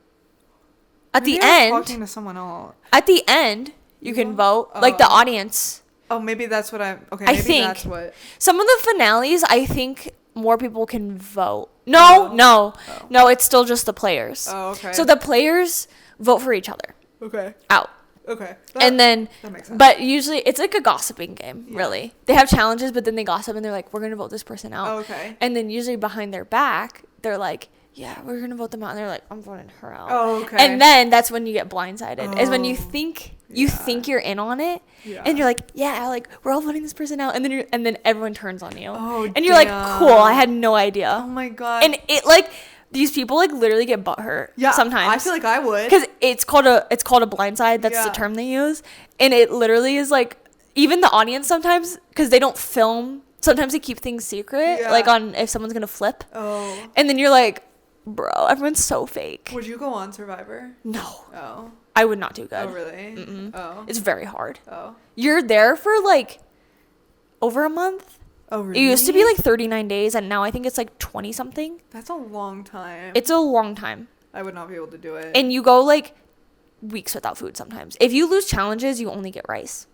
Speaker 2: At
Speaker 1: Maybe
Speaker 2: the
Speaker 1: I was
Speaker 2: end.
Speaker 1: talking to someone else.
Speaker 2: At the end, you can vote. Like the audience.
Speaker 1: Oh, maybe that's what I'm. Okay,
Speaker 2: I
Speaker 1: maybe
Speaker 2: think
Speaker 1: that's what.
Speaker 2: some of the finales, I think more people can vote. No, it's still just the players.
Speaker 1: Oh, okay.
Speaker 2: So the players vote for each other.
Speaker 1: Okay.
Speaker 2: Out.
Speaker 1: Okay.
Speaker 2: And then,
Speaker 1: that makes sense.
Speaker 2: but usually it's like a gossiping game, really. They have challenges, but then they gossip and they're like, we're going to vote this person out.
Speaker 1: Oh, okay.
Speaker 2: And then usually behind their back, they're like, yeah, we're going to vote them out. And they're like, I'm voting her out.
Speaker 1: Oh, okay.
Speaker 2: And then that's when you get blindsided, is when you think you're in on it.
Speaker 1: Yeah.
Speaker 2: And you're like, yeah, like we're all voting this person out. And then everyone turns on you.
Speaker 1: Oh,
Speaker 2: and you're like, cool, I had no idea.
Speaker 1: Oh my god.
Speaker 2: And it like, these people like literally get butthurt sometimes.
Speaker 1: I feel like I would.
Speaker 2: Because it's called a blindside. That's the term they use. And it literally is like, even the audience sometimes, because they don't film, sometimes they keep things secret, like on if someone's going to flip.
Speaker 1: Oh.
Speaker 2: And then you're like, bro, everyone's so fake.
Speaker 1: Would you go on Survivor?
Speaker 2: No.
Speaker 1: Oh.
Speaker 2: I would not do good.
Speaker 1: Oh, really?
Speaker 2: Mm-mm.
Speaker 1: Oh.
Speaker 2: It's very hard.
Speaker 1: Oh.
Speaker 2: You're there for like over a month.
Speaker 1: Oh, really?
Speaker 2: It used to be like 39 days, and now I think it's like 20 something.
Speaker 1: That's a long time.
Speaker 2: It's a long time.
Speaker 1: I would not be able to do it.
Speaker 2: And you go like weeks without food sometimes. If you lose challenges, you only get rice.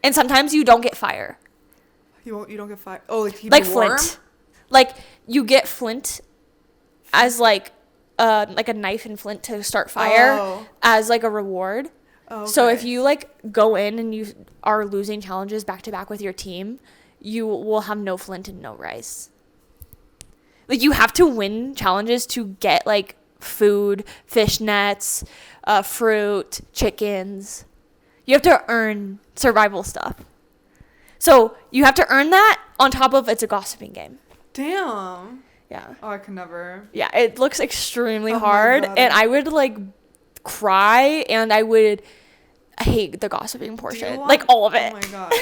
Speaker 2: And sometimes you don't get fire.
Speaker 1: You don't get fired. Oh,
Speaker 2: Like flint. Like you get flint as like a knife and flint to start fire as like a reward.
Speaker 1: Oh, okay.
Speaker 2: So if you like go in and you are losing challenges back to back with your team, you will have no flint and no rice. Like, you have to win challenges to get, like, food, fish nets, fruit, chickens. You have to earn survival stuff. So you have to earn that on top of it's a gossiping game.
Speaker 1: Damn.
Speaker 2: Yeah.
Speaker 1: Oh, I could never.
Speaker 2: Yeah, it looks extremely hard. And I would, like, cry, and I would hate the gossiping portion. Like, all of it.
Speaker 1: Oh, my God.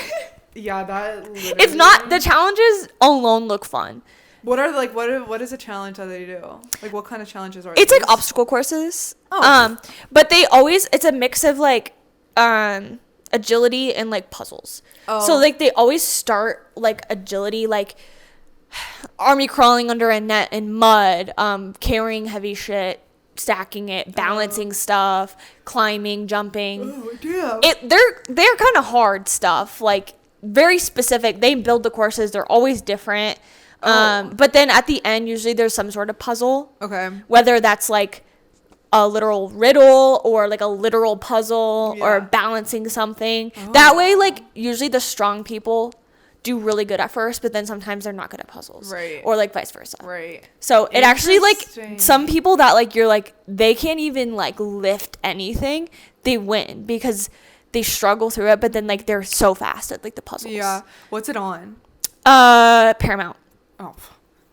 Speaker 1: Yeah, that literally.
Speaker 2: It's not, the challenges alone look fun.
Speaker 1: What are, like, what is a challenge that they do? Like, what kind of challenges are
Speaker 2: It's
Speaker 1: these?
Speaker 2: like obstacle courses.
Speaker 1: Oh.
Speaker 2: But they always, it's a mix of, like, agility and, like, puzzles.
Speaker 1: Oh.
Speaker 2: So, like, they always start, like, agility, like, army crawling under a net in mud, carrying heavy shit, stacking it, balancing stuff, climbing, jumping.
Speaker 1: Oh, damn.
Speaker 2: They're kind of hard stuff, like, very specific. They build the courses. They're always different. But then at the end, usually there's some sort of puzzle.
Speaker 1: Okay.
Speaker 2: Whether that's, like, a literal riddle or, like, a literal puzzle or balancing something. That way, like, usually the strong people do really good at first, but then sometimes they're not good at puzzles.
Speaker 1: Right.
Speaker 2: Or, like, vice versa.
Speaker 1: Right.
Speaker 2: So it actually, like,
Speaker 1: Interesting.
Speaker 2: some people that, like, you're like, they can't even, like, lift anything, they win because they struggle through it, but then, like, they're so fast at, like, the puzzles.
Speaker 1: Yeah. What's it on?
Speaker 2: Paramount.
Speaker 1: Oh,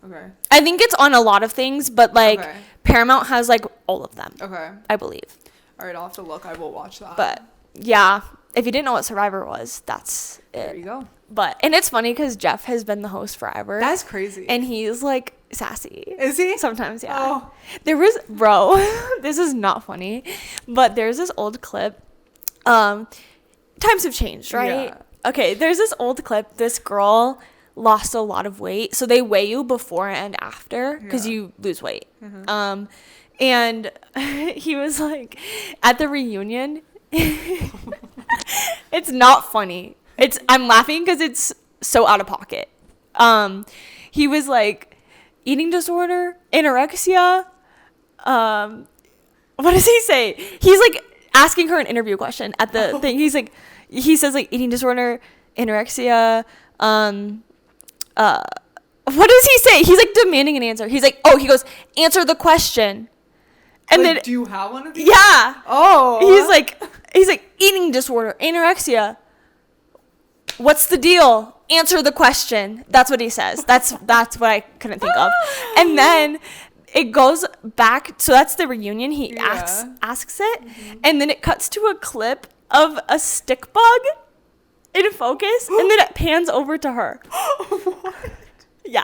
Speaker 1: okay.
Speaker 2: I think it's on a lot of things, but, like,
Speaker 1: Okay.
Speaker 2: Paramount has, like, all of them.
Speaker 1: Okay.
Speaker 2: I believe.
Speaker 1: All right, I'll have to look. I will watch that.
Speaker 2: But, yeah, if you didn't know what Survivor was, that's it.
Speaker 1: There you go.
Speaker 2: But, and it's funny because Jeff has been the host forever.
Speaker 1: That's crazy.
Speaker 2: And he's, like, sassy.
Speaker 1: Is he?
Speaker 2: Sometimes, yeah.
Speaker 1: Oh.
Speaker 2: There was, bro, this is not funny, but there's this old clip. Times have changed, right?
Speaker 1: Yeah.
Speaker 2: Okay, there's this old clip. This girl lost a lot of weight. So they weigh you before and after because you lose weight. Mm-hmm. And he was like, at the reunion, it's not funny. I'm laughing because it's so out of pocket. He was like, eating disorder, anorexia. What does he say? He's like asking her an interview question at the thing. He's like, he says like eating disorder, anorexia. What does he say? He's like demanding an answer. He's like, he goes, answer the question. And
Speaker 1: like,
Speaker 2: then,
Speaker 1: do you have one of these?
Speaker 2: yeah.
Speaker 1: Oh.
Speaker 2: He's like eating disorder, anorexia. What's the deal? Answer the question. That's what he says. That's what I couldn't think of. And then it goes back. So that's the reunion. He asks it. Mm-hmm. And then it cuts to a clip of a stick bug in focus. And then it pans over to her.
Speaker 1: What?
Speaker 2: Yeah.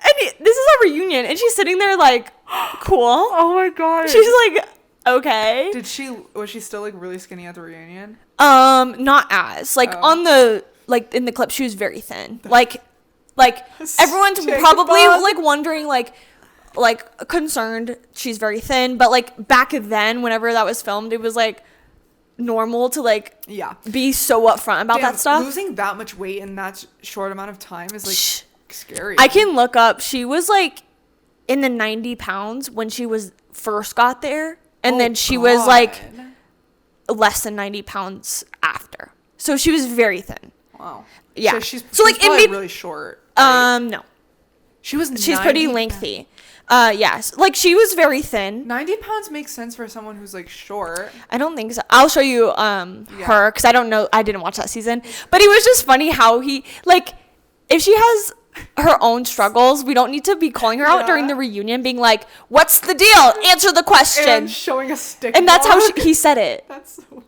Speaker 2: And this is a reunion. And she's sitting there like, cool.
Speaker 1: Oh my God.
Speaker 2: She's like, okay.
Speaker 1: Was she still like really skinny at the reunion?
Speaker 2: Not as like on the like in the clip she was very thin. Like everyone's probably like wondering like concerned she's very thin, but like back then whenever that was filmed it was like normal to like be so upfront about that stuff.
Speaker 1: Losing that much weight in that short amount of time is like scary.
Speaker 2: I can look up. She was like in the 90 pounds when she was first got there, and then she was like less than 90 pounds after. So she was very thin.
Speaker 1: Wow.
Speaker 2: Yeah.
Speaker 1: She's
Speaker 2: like it made
Speaker 1: really short. Right?
Speaker 2: No.
Speaker 1: She's
Speaker 2: pretty lengthy. Yes. Like she was very thin.
Speaker 1: 90 pounds makes sense for someone who's like short.
Speaker 2: I don't think so. I'll show you her because I don't know. I didn't watch that season, but it was just funny how he like if she has her own struggles, we don't need to be calling her out during the reunion being like, what's the deal? Answer the question.
Speaker 1: And showing a stick.
Speaker 2: And that's how he said it.
Speaker 1: That's so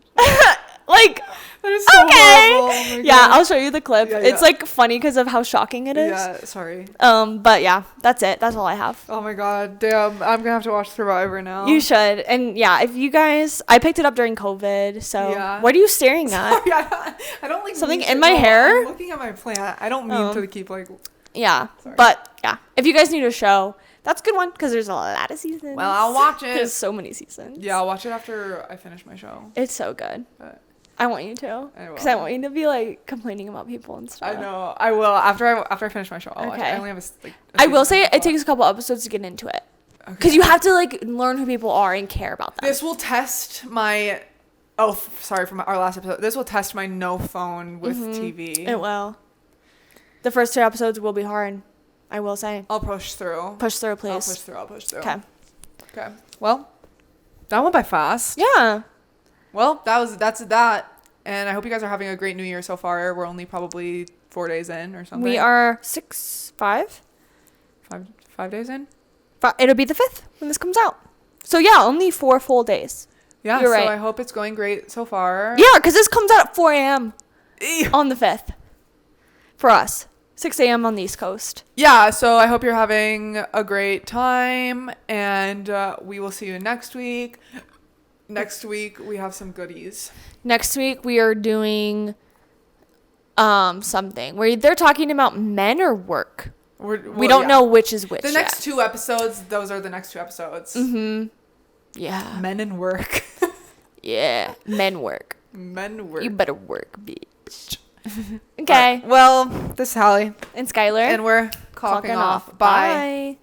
Speaker 2: like
Speaker 1: that is so horrible. Oh
Speaker 2: yeah, I'll show you the clip.
Speaker 1: Yeah,
Speaker 2: it's like funny because of how shocking it is.
Speaker 1: Yeah, sorry.
Speaker 2: But yeah, that's it. That's all I have.
Speaker 1: Oh my God, damn! I'm gonna have to watch Survivor now.
Speaker 2: You should. And yeah, if you guys, I picked it up during COVID. So what are you staring at?
Speaker 1: Sorry, I don't like
Speaker 2: something in my hair.
Speaker 1: I'm looking at my plant. I don't mean to keep like.
Speaker 2: Yeah,
Speaker 1: sorry.
Speaker 2: But yeah, if you guys need a show, that's a good one because there's a lot of seasons.
Speaker 1: Well, I'll watch it.
Speaker 2: There's so many seasons.
Speaker 1: Yeah, I'll watch it after I finish my show.
Speaker 2: It's so good.
Speaker 1: But
Speaker 2: I want you to, because I want you to be like complaining about people and stuff.
Speaker 1: I know. I will after I finish my show. I'll watch it. I only have
Speaker 2: I will say it takes a couple episodes to get into it, because you have to like learn who people are and care about them.
Speaker 1: This will test my. Sorry for our last episode. This will test my no phone with TV.
Speaker 2: It will. The first 2 episodes will be hard. I will say.
Speaker 1: I'll push through.
Speaker 2: Push through, please.
Speaker 1: I'll push through.
Speaker 2: Okay.
Speaker 1: Well, that went by fast.
Speaker 2: Yeah.
Speaker 1: Well, that's that. And I hope you guys are having a great new year so far. We're only probably 4 days in or something.
Speaker 2: We are 5
Speaker 1: days in?
Speaker 2: It'll be the 5th when this comes out. So yeah, only 4 full days.
Speaker 1: Yeah,
Speaker 2: You're
Speaker 1: so
Speaker 2: right.
Speaker 1: I hope it's going great so far.
Speaker 2: Yeah, because this comes out at 4 a.m. on the 5th. For us. 6 a.m. on the East Coast.
Speaker 1: Yeah, so I hope you're having a great time. And we will see you next week. Next week, we have some goodies.
Speaker 2: Next week, we are doing something where they're talking about men or work. We don't know which is which.
Speaker 1: The next 2 episodes, those are the next 2 episodes.
Speaker 2: Mm-hmm. Yeah.
Speaker 1: Men and work.
Speaker 2: Yeah. Men work.
Speaker 1: Men work.
Speaker 2: You better work, bitch. Okay.
Speaker 1: Well, this is Hallie.
Speaker 2: And Skylar.
Speaker 1: And we're clocking off. Bye.